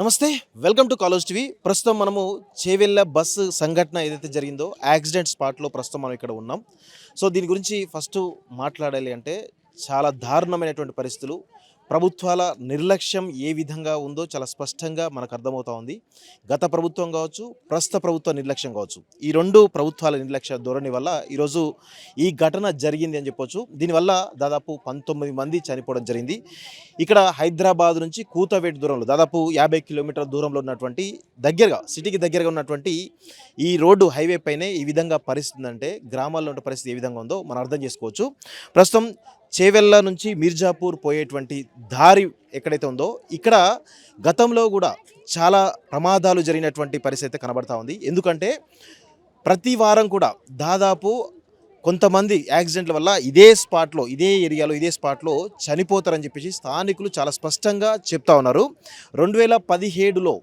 నమస్తే. Welcome to college TV. ప్రస్తుతం మనము చేవెళ్ళ బస్సు సంఘటన ఏదైతే జరిగిందో యాక్సిడెంట్ స్పాట్‌లో ప్రస్తుతం మనం ఇక్కడ ఉన్నాం. సో, దీని గురించి ఫస్టు మాట్లాడాలి అంటే చాలా దారుణమైనటువంటి పరిస్థితులు. ప్రభుత్వాల నిర్లక్ష్యం ఏ విధంగా ఉందో చాలా స్పష్టంగా మనకు అర్థమవుతా ఉంది. గత ప్రభుత్వం కావచ్చు, ప్రస్తుత ప్రభుత్వ నిర్లక్ష్యం కావచ్చు. ఈ 2 ప్రభుత్వాల నిర్లక్ష్య ధోరణి వల్ల ఈరోజు ఈ ఘటన జరిగింది అని చెప్పొచ్చు. దీనివల్ల దాదాపు 19 మంది చనిపోవడం జరిగింది. ఇక్కడ హైదరాబాద్ నుంచి కూతవేటు దూరంలో దాదాపు 50 కిలోమీటర్ల దూరంలో ఉన్నటువంటి దగ్గరగా సిటీకి దగ్గరగా ఉన్నటువంటి ఈ రోడ్డు హైవే పైనే ఈ విధంగా పరిస్థితి ఉందంటే గ్రామాల్లో ఉన్న పరిస్థితి ఏ విధంగా ఉందో మనం అర్థం చేసుకోవచ్చు. ప్రస్తుతం చేవెళ్ళ నుంచి మీర్జాపూర్ పోయేటువంటి దారి ఎక్కడైతే ఉందో ఇక్కడ గతంలో కూడా చాలా ప్రమాదాలు జరిగినటువంటి పరిస్థితి అయితే కనబడతా ఉంది. ఎందుకంటే ప్రతి వారం కూడా దాదాపు కొంతమంది యాక్సిడెంట్ల వల్ల ఇదే స్పాట్లో, ఇదే ఏరియాలో, ఇదే స్పాట్లో చనిపోతారని చెప్పేసి స్థానికులు చాలా స్పష్టంగా చెప్తా ఉన్నారు. 2017లో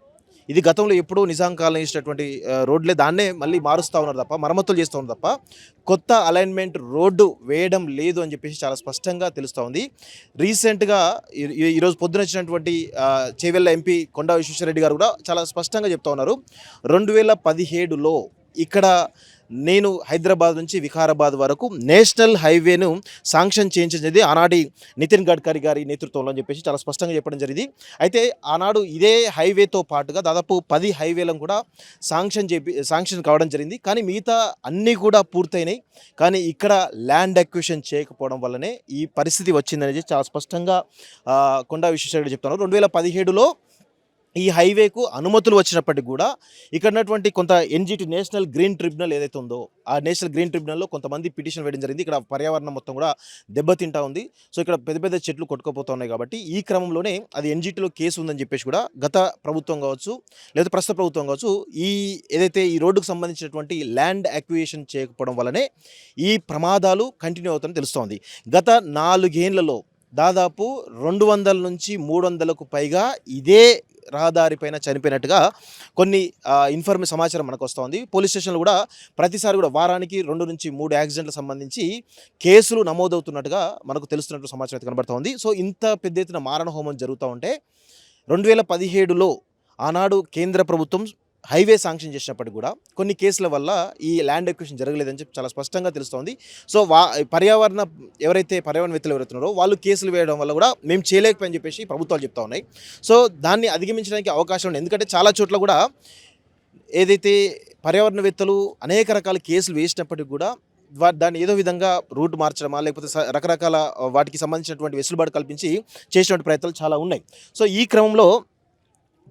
ఇది గతంలో ఎప్పుడో నిజాం కాలం వేసినటువంటి రోడ్లే దాన్నే మళ్ళీ మారుస్తూ ఉన్నారు తప్ప, మరమ్మతులు చేస్తూ ఉన్నారు తప్ప, కొత్త అలైన్మెంట్ రోడ్డు వేయడం లేదు అని చెప్పేసి చాలా స్పష్టంగా తెలుస్తూ ఉంది. రీసెంట్గా ఈరోజు పొద్దున వచ్చినటువంటి చేవెళ్ళ ఎంపీ కొండా విశ్వేశ్వరరెడ్డి గారు కూడా చాలా స్పష్టంగా చెప్తా ఉన్నారు. 2017లో ఇక్కడ నేను హైదరాబాద్ నుంచి వికారాబాద్ వరకు నేషనల్ హైవేను శాంక్షన్ చేయించేది ఆనాటి నితిన్ గడ్కరీ గారి నేతృత్వంలో అని చెప్పేసి చాలా స్పష్టంగా చెప్పడం జరిగింది. అయితే ఆనాడు ఇదే హైవేతో పాటుగా దాదాపు 10 హైవేలను కూడా శాంక్షన్ కావడం జరిగింది. కానీ మిగతా అన్నీ కూడా పూర్తయినాయి. కానీ ఇక్కడ ల్యాండ్ అక్విజిషన్ చేయకపోవడం వల్లనే ఈ పరిస్థితి వచ్చిందనేది చాలా స్పష్టంగా కొండా విశ్వేశ్వరరెడ్డి చెప్తున్నారు. 2017లో ఈ హైవేకు అనుమతులు వచ్చినప్పటికి కూడా ఇక్కడ ఉన్నటువంటి కొంత ఎన్జిటి నేషనల్ గ్రీన్ ట్రిబ్యునల్ ఏదైతే ఉందో ఆ నేషనల్ గ్రీన్ ట్రిబ్యునల్లో కొంతమంది పిటిషన్ వేయడం జరిగింది. ఇక్కడ పర్యావరణం మొత్తం కూడా దెబ్బతింటా ఉంది. సో ఇక్కడ పెద్ద పెద్ద చెట్లు కొట్టుకుపోతున్నాయి కాబట్టి ఈ క్రమంలోనే అది ఎన్జిటిలో కేసు ఉందని చెప్పేసి కూడా గత ప్రభుత్వం కావచ్చు లేదా ప్రస్తుత ప్రభుత్వం కావచ్చు ఈ ఏదైతే ఈ రోడ్డుకు సంబంధించినటువంటి ల్యాండ్ అక్విజిషన్ చేయకపోవడం వల్లనే ఈ ప్రమాదాలు కంటిన్యూ అవుతుందని తెలుస్తోంది. గత 4 ఏళ్లలో దాదాపు 200 నుంచి 300కు పైగా ఇదే రహదారి పైన చనిపోయినట్టుగా కొన్ని సమాచారం మనకు వస్తుంది. పోలీస్ స్టేషన్లు కూడా ప్రతిసారి కూడా వారానికి 2 నుంచి 3 యాక్సిడెంట్లకు సంబంధించి కేసులు నమోదవుతున్నట్టుగా మనకు తెలుస్తున్నట్టు సమాచారం అయితే కనబడుతోంది. సో ఇంత పెద్ద ఎత్తున మారణ హోమం జరుగుతూ ఉంటే 2017లో ఆనాడు కేంద్ర ప్రభుత్వం హైవే శాంక్షన్ చేసినప్పటికి కూడా కొన్ని కేసుల వల్ల ఈ ల్యాండ్ ఎక్విజిషన్ జరగలేదని చెప్పి చాలా స్పష్టంగా తెలుస్తోంది. సో ఎవరైతే పర్యావరణవేత్తలు ఎవరైతున్నారో వాళ్ళు కేసులు వేయడం వల్ల కూడా మేము చేయలేకపోయని చెప్పేసి ప్రభుత్వాలు చెప్తా ఉన్నాయి. సో దాన్ని అధిగమించడానికి అవకాశం ఉంది. ఎందుకంటే చాలా చోట్ల కూడా ఏదైతే పర్యావరణవేత్తలు అనేక రకాల కేసులు వేసినప్పటికి కూడా దాన్ని ఏదో విధంగా రూట్ మార్చడమా లేకపోతే రకరకాల వాటికి సంబంధించినటువంటి వెసులుబాటు కల్పించి చేసినటువంటి ప్రయత్నాలు చాలా ఉన్నాయి. సో ఈ క్రమంలో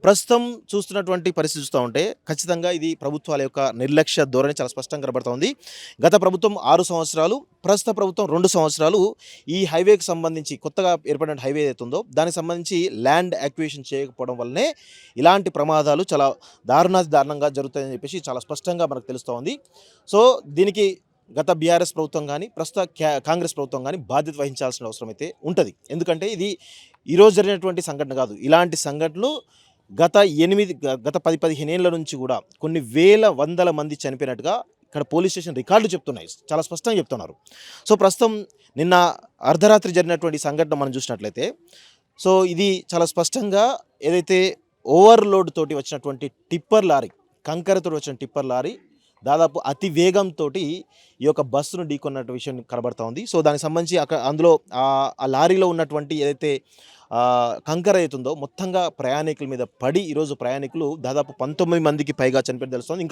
ప్రస్తుతం చూస్తున్నటువంటి పరిస్థితి చూస్తూ ఉంటే ఖచ్చితంగా ఇది ప్రభుత్వాల యొక్క నిర్లక్ష్య ధోరణి చాలా స్పష్టంగా కనబడుతోంది. గత ప్రభుత్వం 6 సంవత్సరాలు, ప్రస్తుత ప్రభుత్వం 2 సంవత్సరాలు ఈ హైవేకి సంబంధించి కొత్తగా ఏర్పడిన హైవే ఏదైతే ఉందో దానికి సంబంధించి ల్యాండ్ అక్విజిషన్ చేయకపోవడం వల్లనే ఇలాంటి ప్రమాదాలు చాలా దారుణంగా జరుగుతాయని చెప్పేసి చాలా స్పష్టంగా మనకు తెలుస్తోంది. సో దీనికి గత బీఆర్ఎస్ ప్రభుత్వం కానీ ప్రస్తుత కాంగ్రెస్ ప్రభుత్వం కానీ బాధ్యత వహించాల్సిన అవసరం అయితే ఉంటుంది. ఎందుకంటే ఇది ఈరోజు జరిగినటువంటి సంఘటన కాదు. ఇలాంటి సంఘటనలు గత 10-15 ఏళ్ల నుంచి కూడా కొన్ని వందల మంది చనిపోయినట్టుగా ఇక్కడ పోలీస్ స్టేషన్ రికార్డులు చెప్తున్నాయి, చాలా స్పష్టంగా చెప్తున్నారు. సో ప్రస్తుతం నిన్న అర్ధరాత్రి జరిగినటువంటి సంఘటన మనం చూసినట్లయితే సో ఇది చాలా స్పష్టంగా ఏదైతే ఓవర్లోడ్ తోటి వచ్చినటువంటి టిప్పర్ లారీ, కంకరతో వచ్చిన టిప్పర్ లారీ దాదాపు అతి వేగంతో ఈ యొక్క బస్సును ఢీకొన్నట్టు విషయం కనబడతా ఉంది. సో దానికి సంబంధించి అందులో ఆ లారీలో ఉన్నటువంటి ఏదైతే కంకర అవుతుందో మొత్తంగా ప్రయాణికుల మీద పడి ఈరోజు ప్రయాణికులు దాదాపు 19 మందికి పైగా చనిపోయిన తెలుస్తుంది.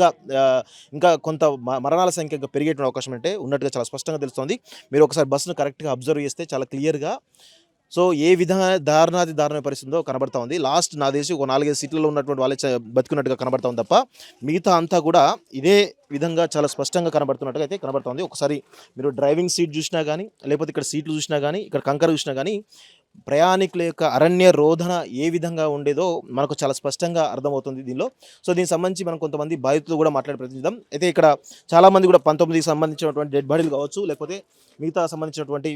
ఇంకా కొంత మరణాల సంఖ్య ఇంకా పెరిగేటువంటి అవకాశం అంటే ఉన్నట్టుగా చాలా స్పష్టంగా తెలుస్తుంది. మీరు ఒకసారి బస్సును కరెక్ట్గా అబ్జర్వ్ చేస్తే చాలా క్లియర్గా సో ఏ విధంగా దారుణమైన పరిస్థితి ఉందో కనబడతా ఉంది. లాస్ట్ నా తెలిసి ఒక 4-5 సీట్లలో ఉన్నటువంటి వాళ్ళే బతుకున్నట్టుగా కనబడతా ఉంది తప్ప మిగతా అంతా కూడా ఇదే విధంగా చాలా స్పష్టంగా కనబడుతున్నట్టుగా అయితే కనబడుతుంది. ఒకసారి మీరు డ్రైవింగ్ సీట్ చూసినా కానీ లేకపోతే ఇక్కడ సీట్లు చూసినా కానీ ఇక్కడ కంకర చూసినా కానీ ప్రయాణికుల యొక్క అరణ్య రోధన ఏ విధంగా ఉండేదో మనకు చాలా స్పష్టంగా అర్థమవుతుంది దీనిలో. సో దీనికి సంబంధించి మనం కొంతమంది బాధితులు కూడా మాట్లాడే ప్రయత్నిద్దాం. అయితే ఇక్కడ చాలామంది కూడా 19కి సంబంధించినటువంటి డెడ్ బాడీలు కావచ్చు లేకపోతే మిగతా సంబంధించినటువంటి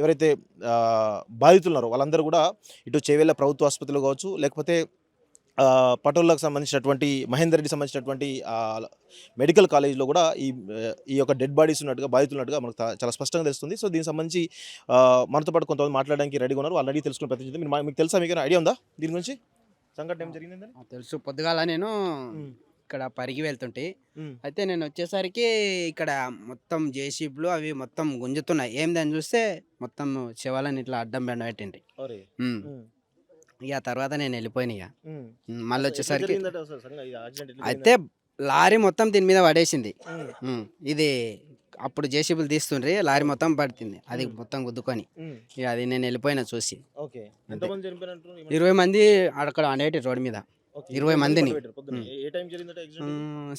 ఎవరైతే బాధితులు ఉన్నారో వాళ్ళందరూ కూడా ఇటు చేవెళ్ళ ప్రభుత్వ ఆసుపత్రిలో కావచ్చు లేకపోతే పటోళ్ళకు సంబంధించినటువంటి మహేందర్ రెడ్డి సంబంధించినటువంటి మెడికల్ కాలేజ్లో కూడా ఈ యొక్క డెడ్ బాడీస్ ఉన్నట్టుగా బాధితులు ఉన్నట్టుగా మనకు చాలా స్పష్టంగా తెలుస్తుంది. సో దీనికి సంబంధించి మనతో పాటు కొంతమంది మాట్లాడడానికి రెడీగా ఉన్నారు. వాళ్ళని అడిగి తెలుసుకునే ప్రయత్నం చేద్దాం. మీకు తెలుసా, మీకు ఐడియా ఉందా దీని గురించి? సంఘటన ఏం జరిగింది? తెలుసు. పొద్దుగాల నేను ఇక్కడ పరిగి వెళ్తుంటే అయితే నేను వచ్చేసరికి ఇక్కడ మొత్తం జేసీబీలు అవి మొత్తం గుంజుతున్నాయి. ఏందని చూస్తే మొత్తం శవాలని ఇట్లా అడ్డం బెండ పెట్టిండ్రి. ఇక తర్వాత నేను వెళ్ళిపోయినా. ఇక మళ్ళీ వచ్చేసరికి అయితే లారీ మొత్తం దీని మీద పడేసింది. ఇది అప్పుడు జేసీబీలు తీస్తుండ్రి, లారీ మొత్తం పడుతుంది, అది మొత్తం గుద్దుకొని. ఇక అది నేను వెళ్ళిపోయినా చూసి. 20 మంది అక్కడ అనేటి రోడ్ మీద 20 మందిని.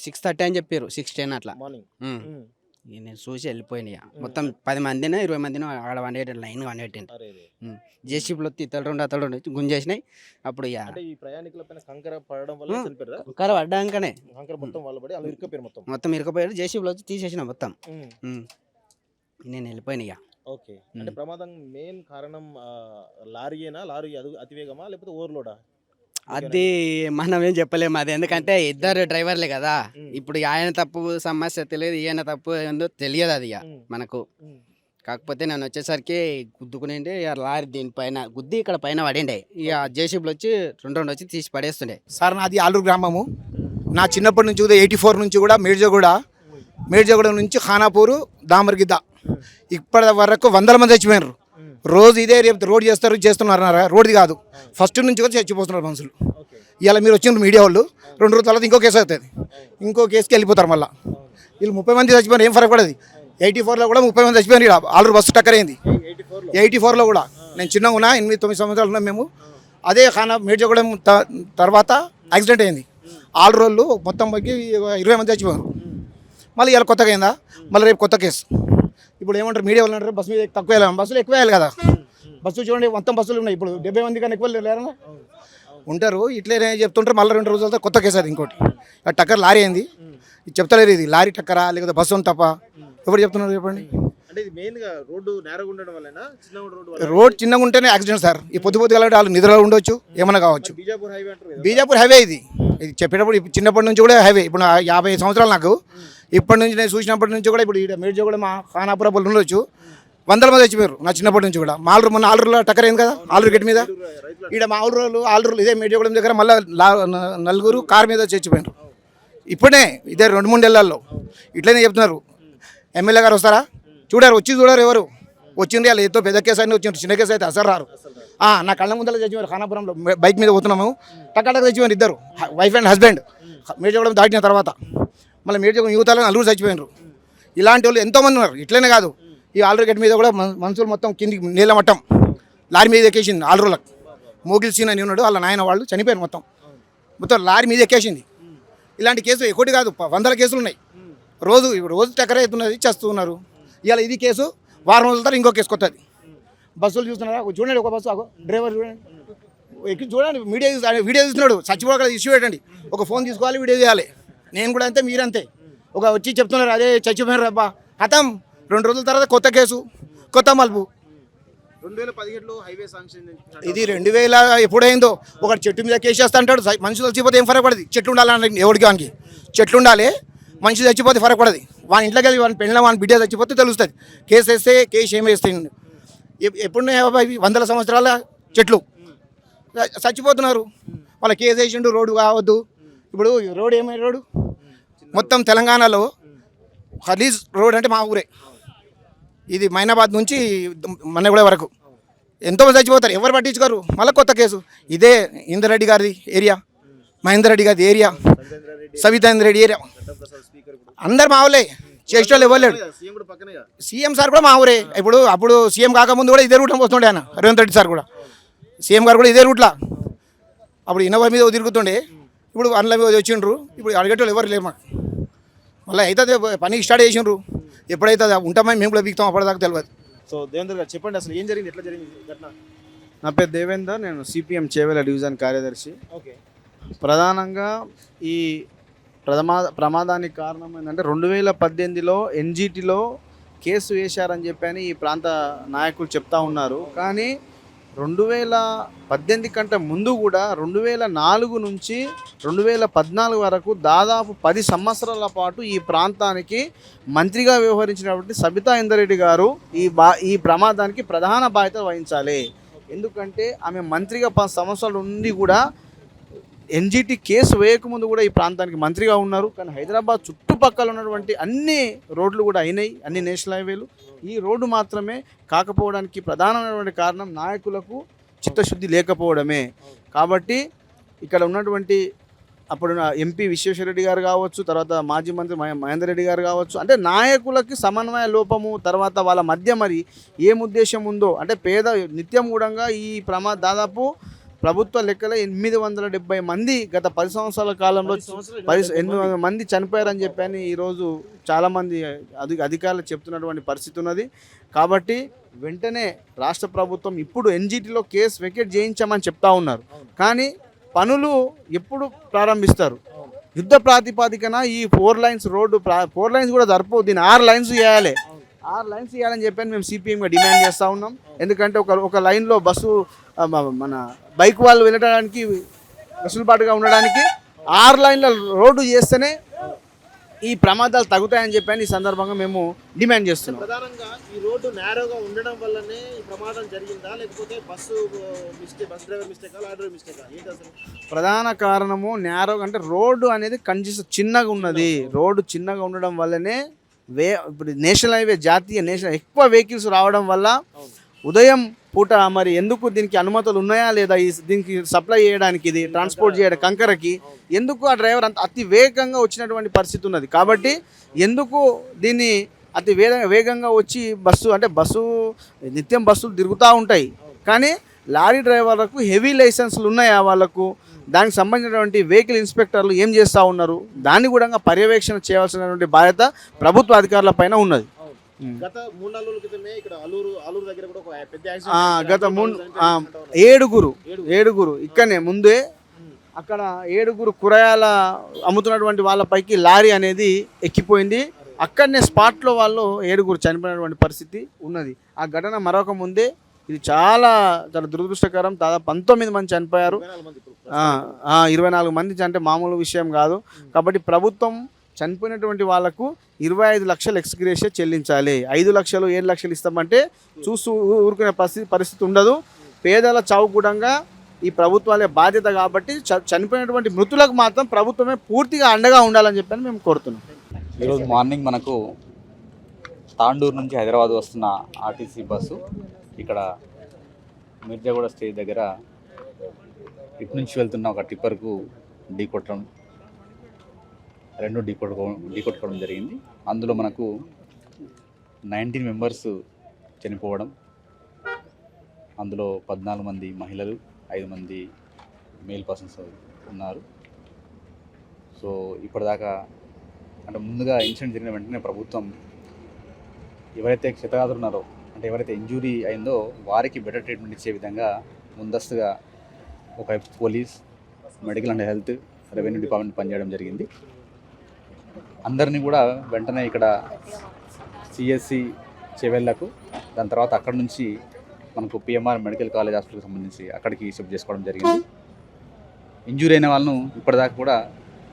6:30 అని చెప్పారు, 6:10 అట్లా. నేను చూసి వెళ్ళిపోయినా. మొత్తం 10 మందిని 20 మందిని ఆడ వండేటి లైన్ వండేటి. జేసీబీలో అతడు గుంజేసినాయి. అప్పుడు కంకర పడ్డాకనే మొత్తం ఇరుకపోయారు. జేసీబీలో వచ్చి తీసేసిన మొత్తం. నేను వెళ్ళిపోయినా. ఓకే, అంటే ప్రమాదం మెయిన్ కారణం లారీయేనా? లారీ అతివేగమా లేకపోతే ఓవర్లోడా? అది మనం ఏం చెప్పలేము. అది ఎందుకంటే ఇద్దరు డ్రైవర్లే కదా. ఇప్పుడు ఆయన తప్పు సమస్య తెలియదు, ఈయన తప్పు ఏందో తెలియదు అది మనకు. కాకపోతే నేను వచ్చేసరికి గుద్దుకునేండి లారీ దీనిపైన గుద్ది ఇక్కడ పైన పడిండే. ఇక జేసీబీలు వచ్చి రెండు వచ్చి తీసి పడేస్తుండే. సార్ నాది ఆలూరు గ్రామము. నా చిన్నప్పటి నుంచి 84 నుంచి కూడా మేడ్జగూడ నుంచి ఖానాపూరు దామర్గిద్ద ఇప్పటి వరకు 100 మంది చచ్చిపోయినారు. రోజు ఇదే రేపు రోడ్ చేస్తున్నారన్నారా? రోడ్ది కాదు, ఫస్ట్ నుంచి కూడా చచ్చిపోతున్నారు మనుషులు. ఇలా మీరు వచ్చిన మీడియా వాళ్ళు 2 రోజుల తర్వాత ఇంకో కేసు అవుతుంది, ఇంకో కేసుకి వెళ్ళిపోతారు. మళ్ళీ వీళ్ళు 30 మంది చచ్చిపోయినారు, ఏం ఫరక్ పడదు. 84లో కూడా 30 మంది చచ్చిపోయినారు. ఆలూరు బస్సు టక్కర్ అయింది 84లో కూడా. నేను చిన్నగా ఉన్నా, 8-9 సంవత్సరాలు ఉన్నాం మేము. అదే మేడ్జగూడెం తర్వాత యాక్సిడెంట్ అయింది. ఆలూరులో మొత్తం 20 మంది చచ్చిపోయారు. మళ్ళీ ఇలా కొత్తగా అయిందా? మళ్ళీ రేపు కొత్త కేసు. ఇప్పుడు ఏమంటారు మీడియా వాళ్ళు అంటారు బస్సు మీద తక్కువ వెళ్ళాలి, బస్సులు ఎక్కువ వేయాలి కదా. బస్సు చూడండి మొత్తం బస్సులు ఉన్నాయి. ఇప్పుడు 70 మంది కన్నా ఎక్కువ లేరన్నా ఉంటారు. ఇట్లనే చెప్తుంటారు. మళ్ళీ 2 రోజులతో కొత్త కేసు. అది ఇంకోటి టక్కర్ లారీ అయింది. చెప్తలేరు ఇది లారీ టక్కరా లేకపోతే బస్సు ఉంది తప్ప. ఎవరు చెప్తున్నారు చెప్పండి? రోడ్ చిన్నగా ఉంటేనే యాక్సిడెంట్ సార్. ఈ పొద్దుగా వాళ్ళు నిద్రలో ఉండొచ్చు, ఏమన్నా కావచ్చు. బీజాపూర్ హైవే ఇది చెప్పేటప్పుడు చిన్నప్పటి నుంచి కూడా హైవే. ఇప్పుడు 50 సంవత్సరాలు నాకు. ఇప్పటి నుంచి నేను చూసినప్పటి నుంచి కూడా ఇప్పుడు మేడ్జగూడెం మా ఖానాపురం ఉండొచ్చు, 100 మంది చచ్చిపోయారు నా చిన్నప్పటి నుంచి కూడా. మొన్న ఆలూరులో టక్కర్ అయింది కదా, ఆలూరు గేట్ మీద. ఇక్కడ మా ఆలూరు ఇదే మేడ్జగూడెం దగ్గర మళ్ళీ 4 కారు మీద చచ్చిపోయారు. ఇప్పుడే ఇదే 2-3 నెలల్లో ఇట్లనే చెప్తున్నారు. ఎమ్మెల్యే గారు వస్తారా? చూడారు ఎవరు వచ్చిండ్రు? వాళ్ళు ఏదో పెద్ద కేసు అని వచ్చిండ్రు, చిన్న కేసు అయితే అసలు రారు. నా కళ్ళ ముందర చచ్చిపోయారు. ఖానాపురంలో బైక్ మీద పోతున్నాము, టక్కటక్క చచ్చిపోయారు ఇద్దరు, వైఫ్ అండ్ హస్బెండ్. మేడ్జగూడెం దాటిన తర్వాత మళ్ళీ మేడ్జగూడెం యువతలో నలుగురు చచ్చిపోయినారు. ఇలాంటి వాళ్ళు ఎంతోమంది ఉన్నారు. ఇట్లనే కాదు, ఈ ఆలూరు గేట్ మీద కూడా మనుషులు మొత్తం కిందికి నీళ్ళ మట్టం లారీ మీద ఎక్కేసింది. ఆలూరులకు మోగిల్ సీన్ అని ఉన్నాడు, వాళ్ళ నాయన వాళ్ళు చనిపోయారు. మొత్తం లారీ మీద ఎక్కేసింది. ఇలాంటి కేసులు ఒకటి కాదు, 100 కేసులు ఉన్నాయి. రోజు టక్కర్ అవుతున్నది, చేస్తున్నారు. ఇవాళ ఇది కేసు, వారం రోజుల తర్వాత ఇంకో కేసు కొత్తది. బస్సులు చూస్తున్నారా? చూడండి, ఒక బస్సు డ్రైవర్ చూడండి, ఎక్కి చూడండి. వీడియో చూస్తున్నాడు. చచ్చిపోక ఇష్యూ పెట్టండి, ఒక ఫోన్ తీసుకోవాలి, వీడియో చేయాలి. నేను కూడా అంతే, మీరంతే. వచ్చి చెప్తున్నారు అదే చచ్చిపోయినారు అబ్బా హతం. 2 రోజుల తర్వాత కొత్త కేసు, కొత్త మలుపు. 2017లో హైవే శాంక్షన్. ఇది 2000 ఎప్పుడైందో. ఒకటి చెట్టు మీద కేసు చేస్తా అంటాడు. మనుషులు చచ్చిపోతే ఏం ఫరక పడదు. చెట్లు ఉండాలని ఎవరికి వానికి చెట్లు ఉండాలి. మనిషి చచ్చిపోతే ఫరక పడదు. వాని ఇంట్లోకి వెళ్ళి వాని పెళ్ళిన వాని బిడ్డ చచ్చిపోతే తెలుస్తుంది. కేసు వేస్తే కేసు ఏమి వేస్తుంది. ఎప్పుడున్నాయి 100 సంవత్సరాల చెట్లు చచ్చిపోతున్నారు. వాళ్ళ కేసు వేసిండు, రోడ్డు కావద్దు. ఇప్పుడు రోడ్ ఏమైనా రోడ్డు మొత్తం తెలంగాణలో ఖలీజ్ రోడ్ అంటే మా ఊరే. ఇది మైనాబాద్ నుంచి మన్నగూడ వరకు ఎంతోమంది చచ్చిపోతారు, ఎవరు పట్టించుకోరు. మళ్ళీ కొత్త కేసు. ఇదే ఇందర్ రెడ్డి గారి ఏరియా, మహేందర్ రెడ్డి గారి ఏరియా, సవితేంద్ర రెడ్డి ఏరియా, అందరు మా ఊళ్ళే. చేసేవాళ్ళు ఇవ్వలేడు. సీఎం సార్ కూడా మా ఊరే. అప్పుడు సీఎం కాకముందు కూడా ఇదే రూట్లో వస్తుండే ఆయన, రేవంత్ రెడ్డి సార్ కూడా. సీఎం గారు కూడా ఇదే రూట్లో. అప్పుడు ఇన్నోవా మీద తిరుగుతుండే, ఇప్పుడు అందులో మీద వచ్చిండ్రు. ఇప్పుడు అడిగేటోళ్ళు ఎవరు లేరు మాకు. మళ్ళీ అవుతుంది పని స్టార్ట్ చేసిండ్రు. ఎప్పుడైతే ఉంటామని మేము కూడా బిగుతాం, అప్పటిదాకా తెలియదు. సో దేవేందర్ గారు చెప్పండి, అసలు ఏం జరిగింది, ఎట్లా జరిగింది ఘటన? నా పేరు దేవేందర్, నేను సిపిఎం చేవెళ్ళ డివిజన్ కార్యదర్శి. ఓకే. ప్రధానంగా ఈ ప్రమాదానికి కారణం ఏంటంటే 2018లో ఎన్జిటిలో కేసు వేశారని చెప్పని ఈ ప్రాంత నాయకులు చెప్తా ఉన్నారు. కానీ 2018 కంటే ముందు కూడా 2004 నుంచి 2014 వరకు దాదాపు 10 సంవత్సరాల పాటు ఈ ప్రాంతానికి మంత్రిగా వ్యవహరించినటువంటి సబితా ఇందరెడ్డి గారు ఈ ప్రమాదానికి ప్రధాన బాధ్యత వహించాలి. ఎందుకంటే ఆమె మంత్రిగా 10 సంవత్సరాల నుండి కూడా ఎన్జిటి కేసు వేయకముందు కూడా ఈ ప్రాంతానికి మంత్రిగా ఉన్నారు. కానీ హైదరాబాద్ చుట్టుపక్కల ఉన్నటువంటి అన్ని రోడ్లు కూడా అయినాయి, అన్ని నేషనల్ హైవేలు. ఈ రోడ్డు మాత్రమే కాకపోవడానికి ప్రధానమైనటువంటి కారణం నాయకులకు చిత్తశుద్ధి లేకపోవడమే. కాబట్టి ఇక్కడ ఉన్నటువంటి అప్పుడు ఎంపీ విశ్వేశ్వరరెడ్డి గారు కావచ్చు, తర్వాత మాజీ మంత్రి మహేందర్ రెడ్డి గారు కావచ్చు, అంటే నాయకులకి సమన్వయ లోపము, తర్వాత వాళ్ళ మధ్య మరి ఏం ఉద్దేశం ఉందో, అంటే నిత్యం కూడా ఈ దాదాపు ప్రభుత్వ లెక్కలో 870 మంది గత 10 సంవత్సరాల కాలంలో 800 మంది చనిపోయారని చెప్పని ఈరోజు చాలామంది అధికారులు చెప్తున్నటువంటి పరిస్థితి ఉన్నది. కాబట్టి వెంటనే రాష్ట్ర ప్రభుత్వం ఇప్పుడు ఎన్జిటిలో కేసు వెకేట్ చేయించామని చెప్తా ఉన్నారు. కానీ పనులు ఎప్పుడు ప్రారంభిస్తారు? యుద్ధ ప్రాతిపాదికన ఈ 4 లైన్స్ రోడ్డు 4 లైన్స్ కూడా సరిపోదు, దీన్ని 6 లైన్స్ చేయాలి. 6 లైన్స్ చేయాలని చెప్పని మేము సిపిఎంగా డిమాండ్ చేస్తూ ఉన్నాం. ఎందుకంటే ఒక లైన్లో బస్సు మన బైక్ వాళ్ళు వెళ్ళడానికి వెసులుబాటుగా ఉండడానికి 6 లైన్ల రోడ్డు చేస్తేనే ఈ ప్రమాదాలు తగ్గుతాయని చెప్పని ఈ సందర్భంగా మేము డిమాండ్ చేస్తున్నాం. ప్రధానంగా ఈ రోడ్డు నేరోగా ఉండడం వల్లనే ఈ ప్రమాదం జరిగిందా, లేకపోతే బస్ డ్రైవర్ మిస్టేకా, లారీ మిస్టేకా, ఏంటి అసలు? ప్రధాన కారణము నేరోగా, అంటే రోడ్డు అనేది కంజెస్ట్ చిన్నగా ఉన్నది. రోడ్డు చిన్నగా ఉండడం వల్లనే ఇప్పుడు నేషనల్ హైవే, జాతీయ నేషనల్ ఎక్కువ వెహికల్స్ రావడం వల్ల ఉదయం పూట మరి ఎందుకు దీనికి అనుమతులు ఉన్నాయా లేదా, దీనికి సప్లై చేయడానికి, ఇది ట్రాన్స్పోర్ట్ చేయడం కంకరకి ఎందుకు ఆ డ్రైవర్ అంత అతి వేగంగా వచ్చినటువంటి పరిస్థితి ఉన్నది. కాబట్టి ఎందుకు దీన్ని అతి వేగంగా వచ్చి బస్సు నిత్యం బస్సులు తిరుగుతూ ఉంటాయి, కానీ లారీ డ్రైవర్లకు హెవీ లైసెన్స్లు ఉన్నాయా వాళ్ళకు, దానికి సంబంధించినటువంటి వెహికల్ ఇన్స్పెక్టర్లు ఏం చేస్తూ ఉన్నారు, దాన్ని కూడా పర్యవేక్షణ చేయాల్సినటువంటి బాధ్యత ప్రభుత్వ అధికారుల పైన ఉన్నది. గత 3-4 రోజుల క్రితమే ఇక్కడ ఆలూరు దగ్గర కూడా ఒక పెద్ద గత 7 ఇక్కడనే ముందే అక్కడ 7 కూరగాయల అమ్ముతున్నటువంటి వాళ్ళపైకి లారీ అనేది ఎక్కిపోయింది. అక్కడనే స్పాట్లో వాళ్ళు 7 చనిపోయినటువంటి పరిస్థితి ఉన్నది. ఆ ఘటన మరొక ముందే ఇది చాలా దురదృష్టకరం. దాదాపు 19 మంది చనిపోయారు, 24 మంది అంటే మామూలు విషయం కాదు. కాబట్టి ప్రభుత్వం చనిపోయినటువంటి వాళ్ళకు 25 లక్షలు ఎక్స్గ్రేషియా చెల్లించాలి. 5 లక్షలు 7 లక్షలు ఇస్తామంటే చూస్తూ ఊరుకునే పరిస్థితి ఉండదు. పేదల చావు కూడా ఈ ప్రభుత్వాలే బాధ్యత. కాబట్టి చనిపోయినటువంటి మృతులకు మాత్రం ప్రభుత్వమే పూర్తిగా అండగా ఉండాలని చెప్పని మేము కోరుతున్నాం. ఈరోజు మార్నింగ్ మనకు తాండూరు నుంచి హైదరాబాద్ వస్తున్న ఆర్టీసీ బస్సు ఇక్కడ మిర్జాగూడ స్టేజ్ దగ్గర ఇటు నుంచి వెళ్తున్న ఒక టిప్పర్కు ఢీకొట్టడం, 2 ఢీకొట్టుకోవడం జరిగింది. అందులో మనకు 19 మెంబర్స్ చనిపోవడం, అందులో 14 మంది మహిళలు, 5 మంది మేల్ పర్సన్స్ ఉన్నారు. సో ఇప్పటిదాకా అంటే ముందుగా ఇన్సిడెంట్ జరిగిన వెంటనే ప్రభుత్వం ఎవరైతే క్షతగాత్రులు ఉన్నారో, అంటే ఎవరైతే ఇంజూరీ అయిందో వారికి బెటర్ ట్రీట్మెంట్ ఇచ్చే విధంగా ముందస్తుగా ఒకవైపు police, medical and health, revenue department పనిచేయడం జరిగింది. అందరినీ కూడా వెంటనే ఇక్కడ సిఎస్సి చెవెళ్లకు, దాని తర్వాత అక్కడ నుంచి మనకు పిఎంఆర్ మెడికల్ కాలేజ్ హాస్పిటల్కి సంబంధించి అక్కడికి షిఫ్ట్ చేసుకోవడం జరిగింది. ఇంజూరీ అయిన వాళ్ళను ఇప్పటిదాకా కూడా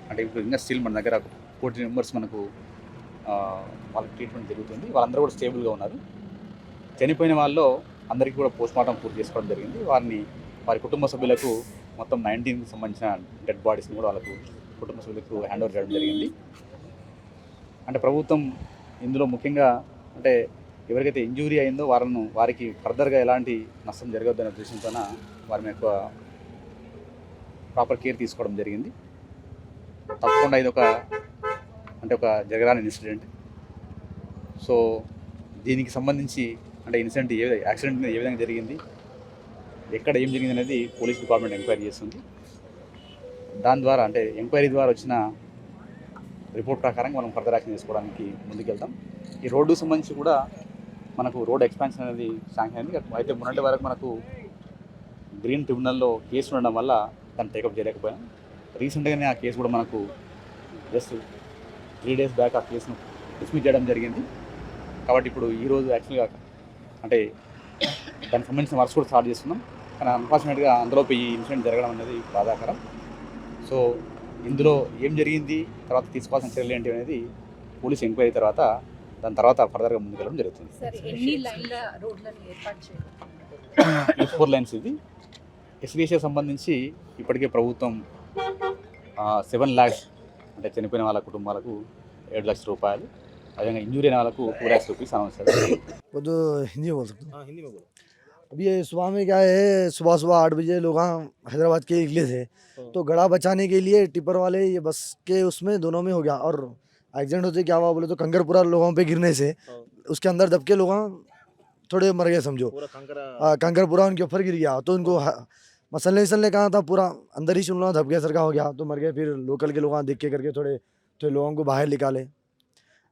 అంటే ఇప్పుడు ఇంకా స్టిల్ మన దగ్గర 14 మెంబర్స్ మనకు వాళ్ళకి ట్రీట్మెంట్ జరుగుతుంది. వాళ్ళందరూ కూడా స్టేబుల్గా ఉన్నారు. చనిపోయిన వాళ్ళలో అందరికీ కూడా పోస్ట్మార్టం పూర్తి చేసుకోవడం జరిగింది. వారి కుటుంబ సభ్యులకు మొత్తం 19కి సంబంధించిన డెడ్ బాడీస్ని కూడా వాళ్ళకు కుటుంబ సభ్యులకు హ్యాండ్ ఓవర్ చేయడం జరిగింది. అంటే ప్రభుత్వం ఇందులో ముఖ్యంగా అంటే ఎవరికైతే ఇంజూరీ అయిందో వారికి ఫర్దర్గా ఎలాంటి నష్టం జరగద్దనే ఉద్దేశంతో వారి యొక్క ప్రాపర్ కేర్ తీసుకోవడం జరిగింది. తప్పకుండా ఇది ఒక జరగరాని ఇన్సిడెంట్. సో దీనికి సంబంధించి అంటే యాక్సిడెంట్ ఏ విధంగా జరిగింది, ఎక్కడ ఏం జరిగింది అనేది పోలీస్ డిపార్ట్మెంట్ ఎంక్వైరీ చేస్తుంది. దాని ద్వారా అంటే ఎంక్వైరీ ద్వారా వచ్చిన రిపోర్ట్ ప్రకారం మనం ఫర్దర్ యాక్షన్ తీసుకోవడానికి ముందుకెళ్తాం. ఈ రోడ్డుకు సంబంధించి కూడా మనకు రోడ్ ఎక్స్పాన్షన్ అనేది శాంక్షన్ అయింది. అయితే మొన్నటి వరకు మనకు గ్రీన్ ట్రిబ్యునల్లో కేసు ఉండడం వల్ల దాన్ని టేకప్ చేయలేకపోయాం. రీసెంట్గానే ఆ కేసు కూడా మనకు జస్ట్ 3 days బ్యాక్ ఆ కేసును డిస్మిస్ చేయడం జరిగింది. కాబట్టి ఇప్పుడు ఈరోజు యాక్చువల్గా అంటే దానికి సంబంధించిన వర్క్స్ కూడా స్టార్ట్ చేస్తున్నాం. కానీ అన్ఫార్చునేట్గా అందులోపు ఈ ఇన్సిడెంట్ జరగడం అనేది బాధాకరం. సో ఇందులో ఏం జరిగింది, తర్వాత తీసుకోవాల్సిన చర్యలు ఏంటి అనేది పోలీస్ ఎంక్వైరీ తర్వాత దాని తర్వాత ఫర్దర్గా ముందుకెళ్ళడం జరుగుతుంది. 4 లైన్స్ ఇది. ఎస్బీఎస్కి సంబంధించి ఇప్పటికే ప్రభుత్వం 7 lakhs అంటే చనిపోయిన వాళ్ళ కుటుంబాలకు 7 లక్షల రూపాయలు, అదేవిధంగా ఇంజూరీ అయిన వాళ్ళకు 2 lakhs రూపీస్ అనౌన్స్ చేశారు. वो तो हिंदी में बोल सकते हाँ हिंदी में बोलो. हैं। अभी ये सुबह में क्या है, सुबह सुबह 8 बजे लोग यहाँ हैदराबाद के निकले थे, तो गड़ा बचाने के लिए टिपर वाले ये बस के उसमें दोनों में हो गया, और एक्सीडेंट होते क्या हुआ बोले तो कंकरपुरा लोगों पे गिरने से उसके अंदर दब के लोग थोड़े मर गए समझो। पूरा कंकरा कंकरपुरा उनके ऊपर गिर गया, तो उनको मसलने विसलने कहा था, पूरा अंदर ही सुनना धप गया, सरका हो गया, तो मर गए। फिर लोकल के लोग देख के करके थोड़े थोड़े लोगों को बाहर निकाले,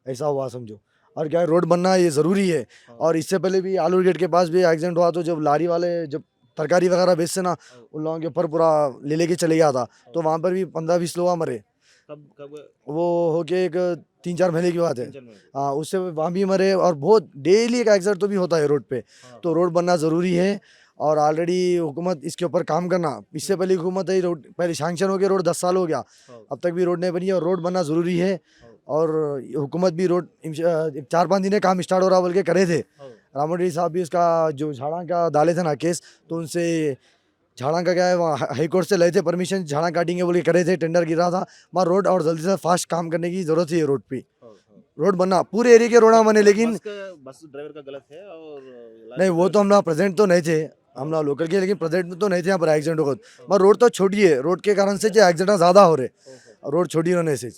ऐसा हुआ समझो। और क्या है, रोड बनना ये ज़रूरी है। और इससे पहले भी आलू गेट के पास भी एक्सीडेंट हुआ, तो जब लारी वाले जब तरकारी वगैरह बेचते ना, उन लोगों के ऊपर पूरा ले लेके चले गया था, तो वहाँ पर भी 15-20 लोग मरे। कब कब वो होके एक 3-4 महीने की बात है। टेंशन में. हाँ, उससे वहाँ भी मरे। और बहुत डेली एक एक्सीडेंट तो भी होता है रोड पे, हाँ. तो रोड बनना ज़रूरी है। और ऑलरेडी हुकूमत इसके ऊपर काम करना, इससे पहले हुकूमत है रोड पहले सैंक्शन हो गया, रोड 10 साल हो गया, हाँ. अब तक भी रोड नहीं बनी है, और रोड बनना ज़रूरी है। और हुकूमत भी रोड 4-5 दिन काम स्टार्ट हो रहा बोल के करे थे। हाँ. रामोट रेड्डी साहब भी उसका जो झाड़ा का डाले थे ना केस, तो उनसे झाड़ा का क्या है, वहाँ हाई कोर्ट से ले थे परमिशन, झाड़ा काटेंगे बोल के करे थे, टेंडर गिरा था वहाँ। रोड और जल्दी से फास्ट काम करने की ज़रूरत है रोड पे। हाँ, हाँ. रोड बनना पूरे एरिया के रोड बने, लेकिन बस ड्राइवर का गलत है और नहीं, वो तो हम लोग प्रेजेंट तो नहीं थे, हम लोग लोकल के, लेकिन प्रेजेंट में तो नहीं थे यहाँ पर एक्सीडेंट को। मगर रोड तो छोटी है, रोड के कारण से जो एक्सीडेंट ज़्यादा हो रहे, रोड छोटी होने से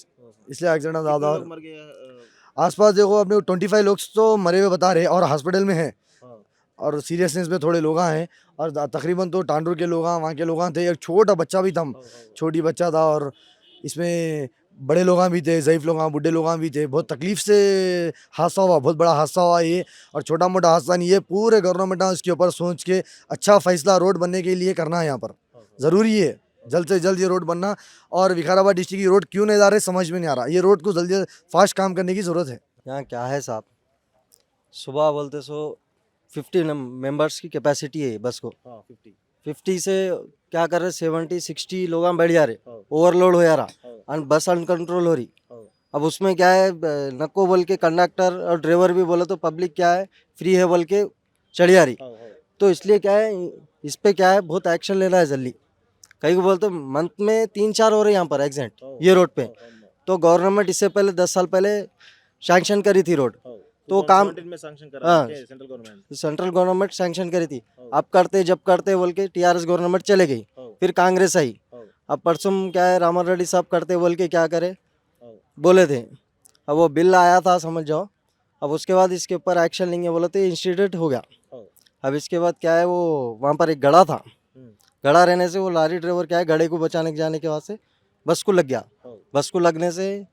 इसलिए एक्सीडेंट ज़्यादा हो। मर गए. आसपास देखो अपने 25 लोग तो मरे हुए बता रहे, और हॉस्पिटल में हैं, हाँ. और सीरियसनेस पे थोड़े लोग हैं। और तकरीबन तो टांडूर के लोग वहाँ के लोग थे, एक छोटा बच्चा भी था, छोटी बच्चा था, और इसमें बड़े लोग भी थे, ज़ईफ़ लोग, बूढ़े लोग भी थे। बहुत तकलीफ से हादसा हुआ, बहुत बड़ा हादसा हुआ ये, और छोटा मोटा हादसा नहीं है। पूरे गवर्नमेंट ने इसके ऊपर सोच के अच्छा फैसला रोड बनने के लिए करना है यहाँ पर, ज़रूरी है जल्द से जल्द ये रोड बनना। और विकाराबाद डिस्ट्रिक्ट की रोड क्यों नहीं जा रहे समझ में नहीं आ रहा, ये रोड को जल्दी फास्ट काम करने की ज़रूरत है। यहाँ क्या है साहब, सुबह बोलते सो 50 मेंबर्स की कैपेसिटी है बस को, हाँ 50. 50 से क्या कर रहे 70-60 लोग बैठ जा रहे, हाँ. ओवरलोड हो जा रहा, हाँ. और बस अनकंट्रोल हो रही। हाँ. अब उसमें क्या है, नको बोल के कंडक्टर और ड्राइवर भी बोले तो पब्लिक क्या है फ्री है बोल के चढ़ जा रही। हाँ. तो इसलिए क्या है, इस पे क्या है बहुत एक्शन लेना है जल्दी। कहीं को बोलते मंथ में 3-4 हो रहे यहाँ पर एक्सीडेंट ये रोड पे। तो गवर्नमेंट इससे पहले 10 साल पहले सैंक्शन करी थी रोड, तो काम में सैंक्शन करा हाँ। है central government. Central government sanction करी थी। हाँ. अब करते जब करते बोल के टीआरएस गवर्नमेंट चले गई, हाँ. फिर कांग्रेस आई। हाँ. अब परसों क्या है, रामन रेड्डी साहब करते बोल के क्या करे हाँ. बोले थे। अब वो बिल आया था समझ जाओ, अब उसके बाद इसके ऊपर एक्शन लेंगे बोले तो इंस्टीट्यूट हो गया। हाँ. अब इसके बाद क्या है, वो वहाँ पर एक गड़ा था, हम्म. गड़ा रहने से वो लारी ड्राइवर क्या है गड़े को बचाने के जाने के बाद से बस को लग गया। हाँ. बस को लगने से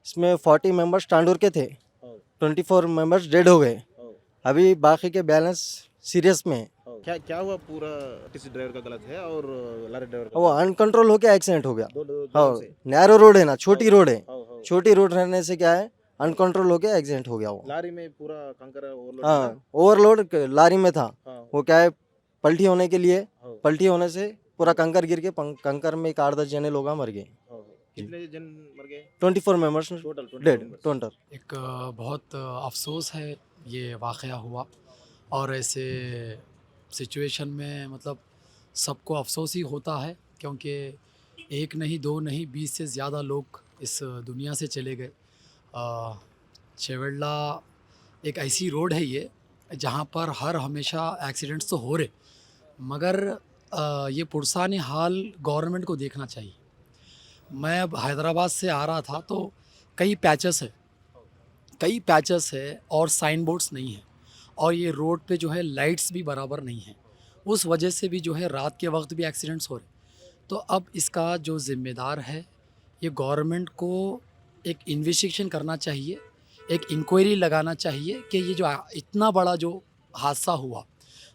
इसमें 40 मेंबर्स टांडूर के थे, हाँ. 24 मेंबर्स डेड हो गए। हाँ. अभी बाकी के बैलेंस सीरियस में है। क्या क्या हुआ, पूरा किसी ड्राइवर का गलत है और लारी ड्राइवर का वो अनकंट्रोल होके एक्सीडेंट हो गया। हाँ, दोनों से. नैरो रोड है ना, छोटी रोड है, हाँ, हाँ. छोटी रोड रहने से क्या है अनकंट्रोल होके एक्सीडेंट हो गया वो। लारी में पूरा कंकर ओवरलोड. हाँ, ओवरलोड लारी में था, हाँ. वो क्या है पलटी होने के लिए, हाँ. पलटी होने से पूरा कंकर गिर के कंकर में 8-10 जने लोग मर गए। हाँ. कितने जन मर गए 24 मेंबर्स टोटल? Dead total. एक बहुत अफसोस है ये वाक़या हुआ, और ऐसे सिचुएशन में मतलब सबको अफसोस ही होता है, क्योंकि एक नहीं, दो नहीं, 20 से ज़्यादा लोग इस दुनिया से चले गए। छेवड़ला एक ऐसी रोड है ये जहाँ पर हर हमेशा एक्सीडेंट्स तो हो रहे, मगर ये पुरसानी हाल गवर्नमेंट को देखना चाहिए। मैं अब हैदराबाद से आ रहा था तो कई पैचेस है और साइन बोर्ड्स नहीं है, और ये रोड पे जो है लाइट्स भी बराबर नहीं है, उस वजह से भी जो है रात के वक्त भी एक्सीडेंट्स हो रहे। तो अब इसका जो ज़िम्मेदार है, ये गवर्नमेंट को एक इन्वेस्टिगेशन करना चाहिए, एक इंक्वायरी लगाना चाहिए कि ये जो इतना बड़ा जो हादसा हुआ,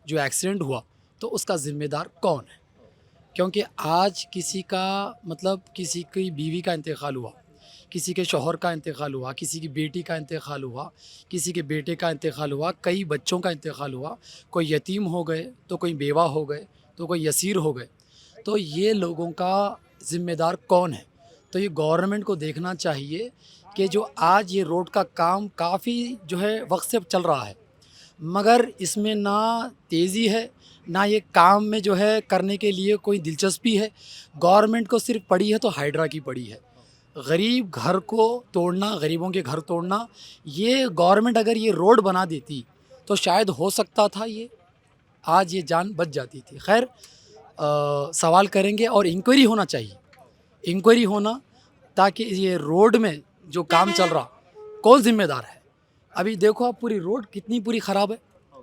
जो एक्सीडेंट हुआ, तो उसका ज़िम्मेदार कौन है। क्योंकि आज किसी का मतलब किसी की बीवी का इंतकाल हुआ, किसी के शौहर का इंतकाल हुआ, किसी की बेटी का इंतकाल हुआ, किसी के बेटे का इंतकाल हुआ, कई बच्चों का इंतकाल हुआ, कोई यतीम हो गए तो कोई बेवा हो गए तो कोई यसीर हो गए। तो ये लोगों का ज़िम्मेदार कौन है। तो ये गवर्नमेंट को देखना चाहिए कि जो आज ये रोड का काम काफ़ी जो है वक्त से चल रहा है, मगर इसमें ना तेज़ी है ना ये काम में जो है करने के लिए कोई दिलचस्पी है। गवर्नमेंट को सिर्फ पड़ी है तो हाइड्रा की पड़ी है। गरीब घर को तोड़ना, गरीबों के घर तोड़ना, ये गवर्नमेंट अगर ये रोड बना देती तो शायद हो सकता था ये आज ये जान बच जाती थी। खैर सवाल करेंगे और इंक्वायरी होना चाहिए, इंक्वायरी होना, ताकि ये रोड में जो काम चल रहा कौन जिम्मेदार है। अभी देखो आप पूरी रोड कितनी पूरी ख़राब है,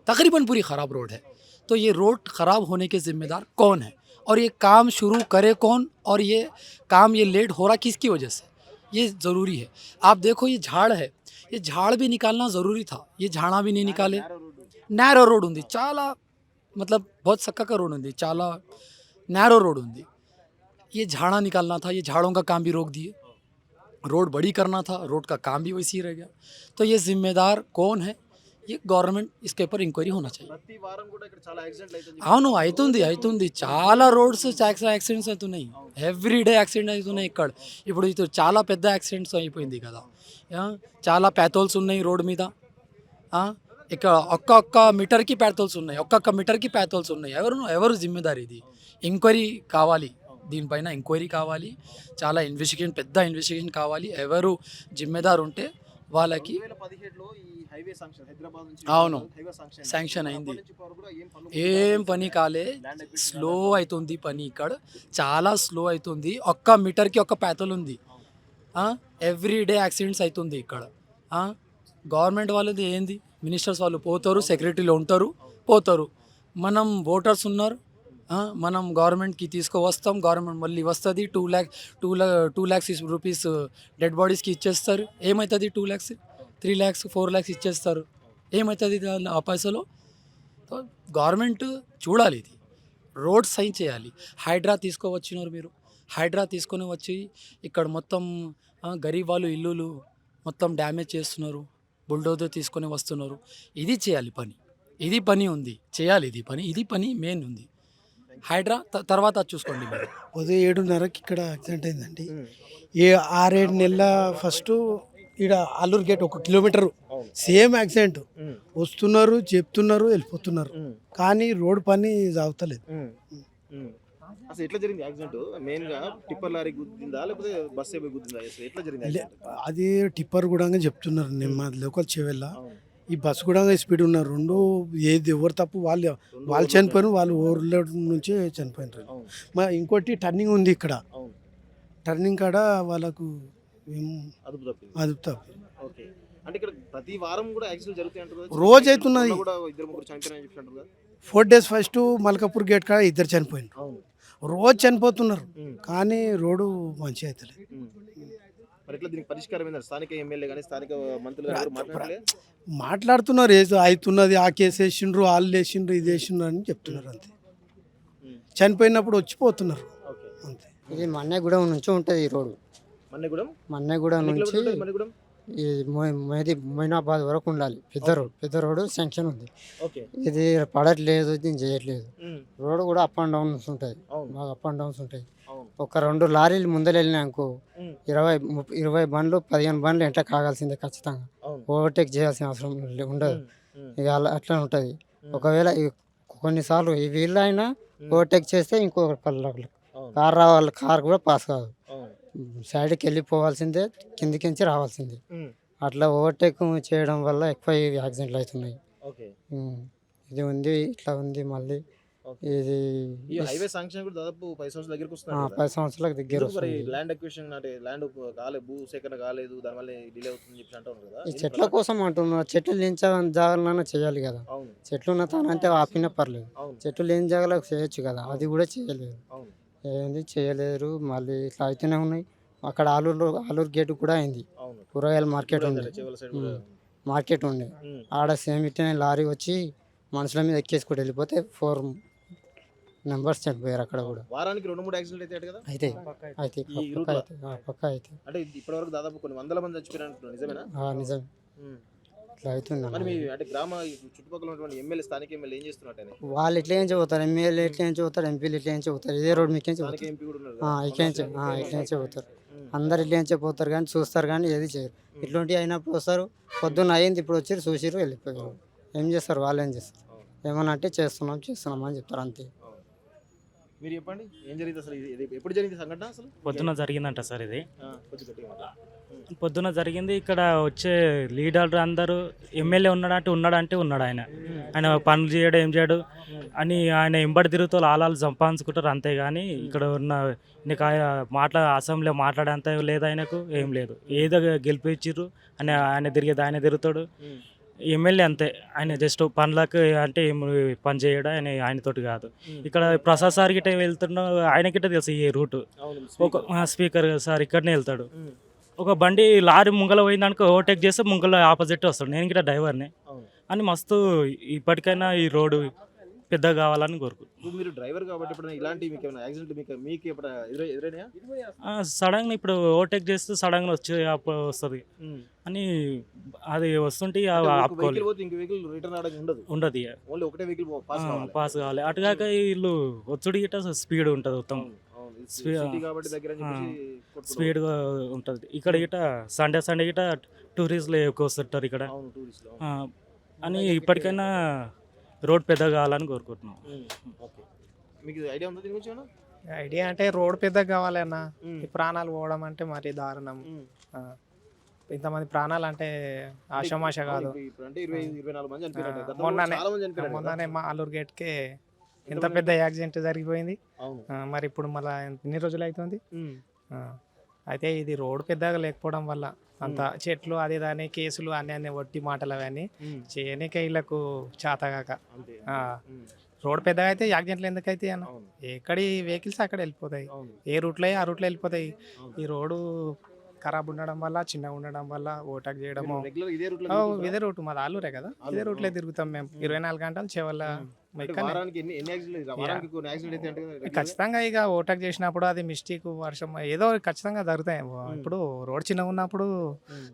तकरीबन पूरी ख़राब रोड है। तो ये रोड ख़राब होने के ज़िम्मेदार कौन है और ये काम शुरू करे कौन, और ये काम ये लेट हो रहा किसकी वजह से, ये ज़रूरी है। आप देखो ये झाड़ है, ये झाड़ भी निकालना ज़रूरी था, ये झाड़ा भी नहीं निकाले। నేరో రోడ్ ఉంది, చాలా मतलब बहुत सक्का का रोड ఉంది, చాలా नैरो रोड ఉంది। ये झाड़ा निकालना था, ये झाड़ों का काम भी रोक दिए। रोड बड़ी करना था, रोड का काम भी वैसे ही रह गया। तो ये जिम्मेदार कौन है, ये गवर्नमेंट इसके ऊपर इंक्वायरी होना चाहिए। ప్రతి వారం కూడా ఇక్కడ చాలా యాక్సిడెంట్లు అవుతుంది. అవును అవుతుంది చాలా రోడ్స్ యాక్సిడెంట్స్ అవుతున్నాయి, ఎవ్రీడే యాక్సిడెంట్ అవుతున్నాయి ఇక్కడ. ఇప్పుడు ఇది చాలా పెద్ద యాక్సిడెంట్స్ అయిపోయింది కదా, చాలా ప్యాథోల్స్ ఉన్నాయి రోడ్ మీద. ఇక్కడ ఒక్కొక్క మీటర్కి ప్యాథోల్స్ ఉన్నాయి, ఒక్కొక్క మీటర్కి ప్యాథోల్స్ ఉన్నాయి. ఎవరు జిమ్మేదారు? ఇది ఎంక్వైరీ కావాలి, దీనిపైన ఎంక్వైరీ కావాలి, చాలా ఇన్వెస్టిగేషన్, పెద్ద ఇన్వెస్టిగేషన్ కావాలి. ఎవరు జిమ్మేదారు ఉంటే వాళ్ళకి. 2017లో ఈ హైవే శాంక్షన్ హైదరాబాద్ నుంచి అవును, హైవే శాంక్షన్ శాంక్షన్ అయింది, అప్పటి నుంచి ఇప్పటి వరకు కూడా ఏం పనులు ఏం పని కాలే, స్లో అవుతుంది పని ఇక్కడ, చాలా స్లో అవుతుంది. ఒక్క మీటర్కి ఒక్క ప్యాథోల్ ఉంది, ఎవ్రీడే యాక్సిడెంట్స్ అవుతుంది ఇక్కడ. గవర్నమెంట్ వాళ్ళది ఏంది, మినిస్టర్స్ వాళ్ళు పోతారు, సెక్రటరీలో ఉంటారు, పోతారు. మనం ఓటర్స్ ఉన్నారు, మనం గవర్నమెంట్కి తీసుకువస్తాం, గవర్నమెంట్ మళ్ళీ వస్తుంది. 2 lakhs రూపీస్ డెడ్ బాడీస్కి ఇచ్చేస్తారు. ఏమవుతుంది? 2 lakhs, 3 lakhs, 4 lakhs ఇచ్చేస్తారు. ఏమవుతుంది ఆ పైసలు? సో గవర్నమెంట్ చూడాలి, ఇది రోడ్ సైన్ చేయాలి. హైడ్రా తీసుకువచ్చినారు మీరు, హైడ్రా తీసుకొని వచ్చి ఇక్కడ మొత్తం గరీబ్ వాళ్ళు ఇల్లులు మొత్తం డ్యామేజ్ చేస్తున్నారు, బుల్డోజర్ తీసుకొని వస్తున్నారు. ఇది చేయాలి పని, ఇది పని ఉంది, చేయాలి ఇది పని మెయిన్ ఉంది. హైడ్రా తర్వాత చూసుకోండి మీరు. ఉదయం 7:30కి ఇక్కడ యాక్సిడెంట్ అయిందండి. 6-7 నెలల ఫస్ట్ ఇక్కడ Alluru gate 1 kilometre same accident. వస్తున్నారు, చెప్తున్నారు, వెళ్ళిపోతున్నారు, కానీ రోడ్ పని సాగుతలేదు. అసలు ఎట్లా జరిగింది యాక్సిడెంట్? మెయిన్ గా టిప్పర్ లారీ గుద్దిందా లేకపోతే బస్ ఏమో గుద్దిందా? అసలు ఎట్లా జరిగింది యాక్సిడెంట్? అది టిప్పర్ కూడా చెప్తున్నారు. నేను మా లోకల్ చెవెళ్ళ ఈ బస్సు కూడా స్పీడ్ ఉన్నారు. రెండు ఏది ఎవరు తప్పు, వాళ్ళు చనిపోయిన, వాళ్ళు ఓవర్లోడ్ నుంచే చనిపోయినారు. మా ఇంకోటి టర్నింగ్ ఉంది ఇక్కడ, టర్నింగ్ కాడ వాళ్ళకు అదుపు తప్పింది. ఓకే, అంటే ఇక్కడ ప్రతి వారం కూడా యాక్సిడెంట్ జరుగుతాయి అంటారు కదా? రోజు అవుతున్నది. కూడా 2-3 చనిపోయారని చెప్పి అంటారు కదా? 4 days ఫస్ట్ మల్కాపూర్ గేట్ కాడ 2 చనిపోయినారు. అవును, రోజు చనిపోతున్నారు, కానీ రోడ్డు మంచిగా అవుతలేదు. మరి ఎట్లా దీనికి పరిష్కారం ఏంటంటే స్థానిక ఎమ్మెల్యే కానీ స్థానిక మంత్రులు కానీ ఎవరు మాట్లాడలే? మాట్లాడుతున్నారు, ఏదో అవుతున్నది, ఆ కేసు వేసిండ్రు, వాళ్ళు వేసిండ్రు, ఇది వేసిండ్రు అని చెప్తున్నారు అంతే. చనిపోయినప్పుడు వచ్చిపోతున్నారు ఓకే, అంతే. ఇది మన్నెగూడెం నుంచి ఉంటుంది ఈ రోడ్డు. మన్నెగూడెం మన్నెగూడెం నుంచి మన్నెగూడెం ఇది మొయినాబాద్ వరకు ఉండాలి. పెద్ద రోడ్డు శాంక్షన్ ఉంది. ఓకే, ఇది పడట్లేదు, దీన్ని చేయట్లేదు. రోడ్డు కూడా అప్ అండ్ డౌన్స్ ఉంటాయి, అవును. బాగా అప్ అండ్ డౌన్స్ ఉంటాయి. అవును. ఒక 2 లారీలు ముందర వెళ్ళినాకో 20 బండ్లు 15 బండ్లు ఎంట కాగాల్సిందే ఖచ్చితంగా. అవును. ఓవర్టేక్ చేయాల్సిన అవసరం ఉండదు. ఇక అట్లా ఉంటుంది. ఒకవేళ కొన్నిసార్లు ఈ వీళ్ళు అయినా ఓవర్టేక్ చేస్తే ఇంకొక పల్లె కార్ రావాలి, కార్ కూడా పాస్ కాదు, సైడ్కి వెళ్ళిపోవాల్సిందే, కిందికించి రావాల్సిందే. అట్లా ఓవర్టేక్ చేయడం వల్ల ఎక్కువ యాక్సిడెంట్లు అవుతున్నాయి. ఓకే, ఇది ఉంది, ఇట్లా ఉంది. మళ్ళీ ఇది ఈ హైవే శాంక్షన్ కూడా దాదాపు 10 సంవత్సరాల దగ్గరికి వస్తుంది. 10 సంవత్సరాలకు దగ్గర మరి వస్తుంది. ల్యాండ్ అక్విజిషన్ అంటే ల్యాండ్ కాలేదు, భూ సేకరణ కాలేదు, దానివల్ల డిలే అవుతుంది చెప్పి అంటారు కదా? ఈ చెట్ల కోసం అంటున్నారు. చెట్లు లేని జాగాలన్నా చేయాలి కదా. అవును, చెట్లు ఉన్న తానంటే ఆపినా పర్లేదు, అవును, చెట్లు లేని జాగాలకు చేయొచ్చు కదా. అది కూడా చేయలేదు, అవును. ఏంది చేయలేరు. మళ్ళీ ఇట్లా అయితేనే ఉన్నాయి. అక్కడ ఆలూరు గేట్ కూడా అయింది. అవును, కూరగాయల మార్కెట్ ఉంది, చివరి సైడ్ కూడా. మార్కెట్ ఉండే. ఆడ సేమ్ ఇట్లనే లారీ వచ్చి మనుషుల మీద ఎక్కేసుకుంటూ వెళ్ళిపోతే 4 మెంబర్స్ చనిపోయారు అక్కడ కూడా. వారానికి 2-3 యాక్సిడెంట్ అయితే కదా? అయితే ఈ route లో? పక్క అయితే అంటే ఇప్పటి వరకు దాదాపు కొన్ని వందల మంది చచ్చిపోయారు, నిజమేనా? నిజం. ఇట్లా అవుతుంది. మరి మీ అంటే గ్రామ చుట్టుపక్కల ఉన్నటువంటి ఎమ్మెల్యే, స్థానిక ఎమ్మెల్యే ఏం చేస్తున్నట్టు? వాళ్ళు ఎట్లా ఏం చెబుతారు, ఎమ్మెల్యే ఎట్లా ఏం చెబుతారు, ఎంపీలు ఎట్లా ఏం చెబుతారు, ఇదే రోడ్ మీకు ఏం స్థానిక చెబుతారు, ఎంపీ కూడా ఉన్నారు ఇట్లా ఏం చెబుతారు. అందరు ఇట్లా ఏం చెబుతారు కానీ చూస్తారు కానీ ఏది చేయరు. ఇట్లాంటివి అయినప్పుడు వస్తారు, పొద్దున్న అయింది ఇప్పుడు వచ్చి చూసిరు వెళ్ళిపోయారు. ఏం చేస్తారు, వాళ్ళు ఏం చేస్తారు, ఏమన్నా అంటే చేస్తున్నాం అని చెప్తారు అంతే. మీరు చెప్పండి ఏం జరిగింది అసలు, ఇది ఎప్పుడు జరిగింది సంఘటన అసలు? పొద్దున జరిగిందంట సార్ ఇది. కొంచెం గట్టిగా మాట్లాడు. పొద్దున జరిగింది. ఇక్కడ వచ్చే లీడర్లు అందరూ ఎమ్మెల్యే ఉన్నాడంటే ఉన్నాడు ఆయన. ఆయన పనులు చేయడు ఏం చేయడు అని ఆయన ఎంబడి తిరుగుతూ ఆలాలు సంపాదించుకుంటారు అంతేగాని ఇక్కడ ఉన్న నీకు అసెంబ్లీలో మాట్లాడేంత లేదు ఆయనకు, ఏం లేదు. ఏదో గెలిపించారు అని ఆయన తిరుగుతాడు. ఎమ్మెల్యే అంతే, ఆయన జస్ట్ పనులకు అంటే ఏం పని చేయడం ఆయనతోటి కాదు. ఇక్కడ ప్రసాద్ సార్ గిట్ట వెళ్తున్నా ఆయన గిట్ట తెలుసు ఈ రూటు. ఒక స్పీకర్ సార్ ఇక్కడనే వెళ్తాడు. ఒక బండి లారీ ముంగల పోయిందనుకో ఓవర్టేక్ చేస్తే ముంగల ఆపోజిట్ వస్తాడు. నేను గిట్ట డ్రైవర్ని అని మస్తు ఇప్పటికైనా ఈ రోడ్డు పెద్దగా కావాలని కోరుకుంటున్నాను. మీరు డ్రైవర్ కాబట్టి ఇప్పుడు ఇలాంటి మీకు ఏమైనా యాక్సిడెంట్ మీకు ఎప్పుడు ఎదురైనా? సడన్గా ఇప్పుడు ఓవర్టేక్ చేస్తే సడన్గా వస్తుంది అని అది వస్తుంటే ఆపుకోవాలి. ఉండదు పాస్ కావాలి. అటుగాక వీళ్ళు ఒత్తిడి గిట్ట స్పీడ్ ఉంటుంది, మొత్తం స్పీడ్గా ఉంటుంది. ఇక్కడ గిట్ట సండే గిట్ట టూరిస్టులు ఎక్కువ వస్తుంటారు ఇక్కడ అని ఇప్పటికైనా రోడ్ పెద్దగా కావాలని కోరుకుంటున్నాం. మీకు ఐడియా ఉందా దీని గురించి ఏమైనా? ఐడియా అంటే రోడ్ పెద్దగా కావాలన్నా, ఈ ప్రాణాలు పోవడం అంటే మరీ దారుణం. ఇంతమంది ప్రాణాలు అంటే ఆషామాష కాదు. మొన్ననే మా అల్లూరు గేట్కే ఎంత పెద్ద యాక్సిడెంట్ జరిగిపోయింది. మరి ఇప్పుడు మళ్ళీ ఎన్ని రోజులు అవుతుంది. అయితే ఇది రోడ్ పెద్దగా లేకపోవడం వల్ల అంత చెట్లు అది దాని కేసులు అన్ని వట్టి మాటలు అవన్నీ చేయనికే వీళ్ళకు చేతగాక. రోడ్ పెద్దగా అయితే యాక్సిడెంట్లు ఎందుకైతే అన్న, ఎక్కడి వెహికల్స్ అక్కడ వెళ్ళిపోతాయి, ఏ రూట్లో ఆ రూట్లో వెళ్ళిపోతాయి. ఈ రోడ్డు ఖరాబ్ ఉండడం వల్ల, చిన్నగా ఉండడం వల్ల ఓటాక్ చేయడము. ఇదే రూట్ మాది ఆలూరే కదా, ఇదే రూట్లో తిరుగుతాం మేము 24 గంటలు చెవల్ల. ఖచ్చితంగా ఇక ఓటాక్ చేసినప్పుడు అది మిస్టేక్, వర్షం ఏదో ఖచ్చితంగా జరుగుతాయి. ఇప్పుడు రోడ్ చిన్నగా ఉన్నప్పుడు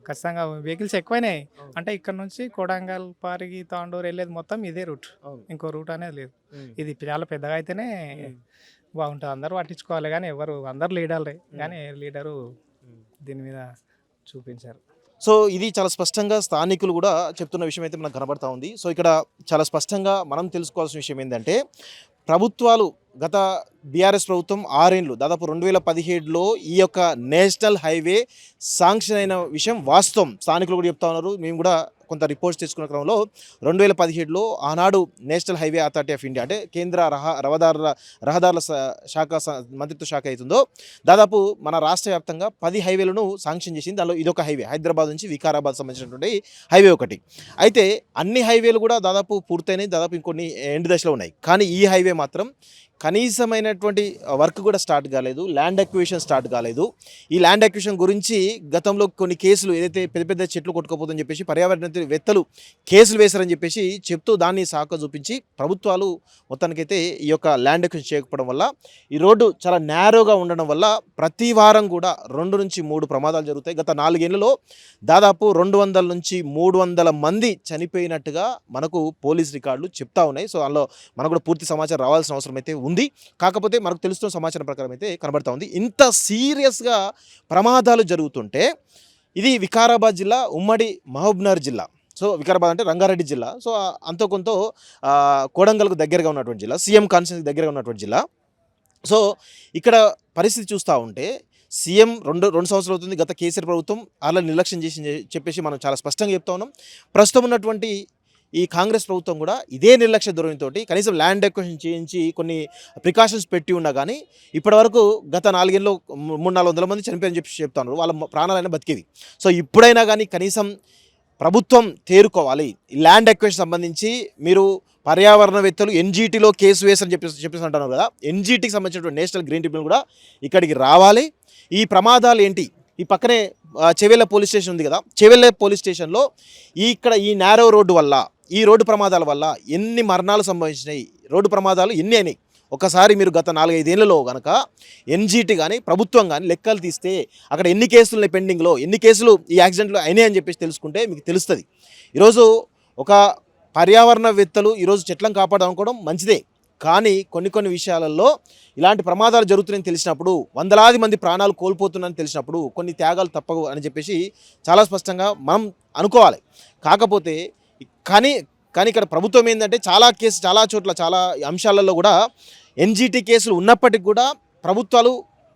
ఖచ్చితంగా వెహికల్స్ ఎక్కువైనాయి అంటే ఇక్కడ నుంచి కొడంగల్, పారిగి, తాండూరు వెళ్ళేది మొత్తం ఇదే రూట్, ఇంకో రూట్ అనేది లేదు. ఇది చాలా పెద్దగా అయితేనే బాగుంటుంది. అందరూ పట్టించుకోవాలి కానీ అందరు లీడర్లే కానీ లీడరు దీని మీద చూపించారు. సో ఇది చాలా స్పష్టంగా స్థానికులు కూడా చెప్తున్న విషయం అయితే మనకు కనబడతా ఉంది. సో ఇక్కడ చాలా స్పష్టంగా మనం తెలుసుకోవాల్సిన విషయం ఏంటంటే, ప్రభుత్వాలు గత బీఆర్ఎస్ ప్రభుత్వం 6 ఏళ్ళు దాదాపు 2017లో ఈ యొక్క నేషనల్ హైవే శాంక్షన్ అయిన విషయం వాస్తవం. స్థానికులు కూడా చెప్తా ఉన్నారు. మేము కూడా కొంత రిపోర్ట్స్ తీసుకున్న క్రమంలో 2017లో ఆనాడు national highway authority of India అంటే కేంద్ర రహదారుల శాఖ మంత్రిత్వ శాఖ అవుతుందో దాదాపు మన రాష్ట్ర వ్యాప్తంగా 10 హైవేలను శాంక్షన్ చేసింది. దానిలో ఇదొక హైవే, హైదరాబాద్ నుంచి వికారాబాద్ సంబంధించినటువంటి హైవే ఒకటి. అయితే అన్ని హైవేలు కూడా దాదాపు పూర్తయినాయి, దాదాపు ఇంకొన్ని ఎండ్ దశలో ఉన్నాయి. కానీ ఈ హైవే మాత్రం కనీసమైనటువంటి వర్క్ కూడా స్టార్ట్ కాలేదు, ల్యాండ్ అక్విజిషన్ స్టార్ట్ కాలేదు. ఈ ల్యాండ్ అక్విజిషన్ గురించి గతంలో కొన్ని కేసులు ఏదైతే పెద్ద పెద్ద చెట్లు కొట్టుకోపోతుందని చెప్పేసి పర్యావరణవేత్తలు కేసులు వేశారని చెప్పేసి చెప్తూ దాన్ని సాకు చూపించి ప్రభుత్వాలు మొత్తానికైతే ఈ యొక్క ల్యాండ్ అక్విజిషన్ చేయకపోవడం వల్ల ఈ రోడ్డు చాలా నేరోగా ఉండడం వల్ల ప్రతి వారం కూడా 2 నుంచి 3 ప్రమాదాలు జరుగుతాయి. గత 4 ఏళ్లలో దాదాపు 200 నుంచి 300 మంది చనిపోయినట్టుగా మనకు పోలీస్ రికార్డులు చెప్తా ఉన్నాయి. సో అందులో మనకు కూడా పూర్తి సమాచారం రావాల్సిన అవసరం అయితే ఉంది. కాకపోతే మనకు తెలుస్తున్న సమాచారం ప్రకారం అయితే కనబడతా ఉంది. ఇంత సీరియస్గా ప్రమాదాలు జరుగుతుంటే ఇది వికారాబాద్ జిల్లా, ఉమ్మడి మహబూబ్నగర్ జిల్లా. సో వికారాబాద్ అంటే రంగారెడ్డి జిల్లా. సో అంతో కొంత కోడంగల్కు దగ్గరగా ఉన్నటువంటి జిల్లా, సీఎం కాన్స్టిట్యూన్సీకి దగ్గరగా ఉన్నటువంటి జిల్లా. సో ఇక్కడ పరిస్థితి చూస్తూ ఉంటే సీఎం రెండు సంవత్సరాలు అవుతుంది గత కేసీఆర్ ప్రభుత్వం అలా నిర్లక్ష్యం చేసి చెప్పేసి మనం చాలా స్పష్టంగా చెప్తా ఉన్నాం. ప్రస్తుతం ఉన్నటువంటి ఈ కాంగ్రెస్ ప్రభుత్వం కూడా ఇదే నిర్లక్ష్య ధోరణితో కనీసం ల్యాండ్ అక్విజిషన్ చేయించి కొన్ని ప్రికాషన్స్ పెట్టి ఉన్నా కానీ ఇప్పటివరకు గత 4 ఏళ్ళలో 300-400 మంది చనిపోయారని చెప్పి చెప్తున్నారు. వాళ్ళ ప్రాణాలైనా బతికేవి. సో ఇప్పుడైనా కానీ కనీసం ప్రభుత్వం తేరుకోవాలి. ఈ ల్యాండ్ అక్విజిషన్ సంబంధించి మీరు పర్యావరణవేత్తలు ఎన్జీటీలో కేసు వేసని చెప్పేసి అంటున్నారు కదా, ఎన్జీటీకి సంబంధించినటువంటి నేషనల్ గ్రీన్ ట్రిబ్యునల్ కూడా ఇక్కడికి రావాలి. ఈ ప్రమాదాలు ఏంటి, ఈ పక్కనే చెవెళ్ళ పోలీస్ స్టేషన్ ఉంది కదా, చెవెళ్ళ పోలీస్ స్టేషన్లో ఇక్కడ ఈ నేరో రోడ్డు వల్ల, ఈ రోడ్డు ప్రమాదాల వల్ల ఎన్ని మరణాలు సంభవించినాయి, రోడ్డు ప్రమాదాలు ఎన్ని అయినాయి ఒకసారి మీరు గత 4-5 ఏళ్లలో కనుక ఎన్జీటీ కానీ ప్రభుత్వం కానీ లెక్కలు తీస్తే అక్కడ ఎన్ని కేసులు ఉన్నాయి పెండింగ్లో, ఎన్ని కేసులు ఈ యాక్సిడెంట్లు అయినాయి అని చెప్పేసి తెలుసుకుంటే మీకు తెలుస్తుంది. ఈరోజు ఒక పర్యావరణవేత్తలు ఈరోజు చెట్లను కాపాడాలనుకోవడం మంచిదే, కానీ కొన్ని విషయాలలో ఇలాంటి ప్రమాదాలు జరుగుతున్నాయని తెలిసినప్పుడు, వందలాది మంది ప్రాణాలు కోల్పోతున్నారని తెలిసినప్పుడు కొన్ని త్యాగాలు తప్పవు అని చెప్పేసి చాలా స్పష్టంగా మనం అనుకోవాలి. కాకపోతే కానీ ఇక్కడ ప్రభుత్వం ఏంటంటే చాలా చోట్ల చాలా అంశాలలో కూడా ఎన్జిటి కేసులు ఉన్నప్పటికీ కూడా ప్రభుత్వాలు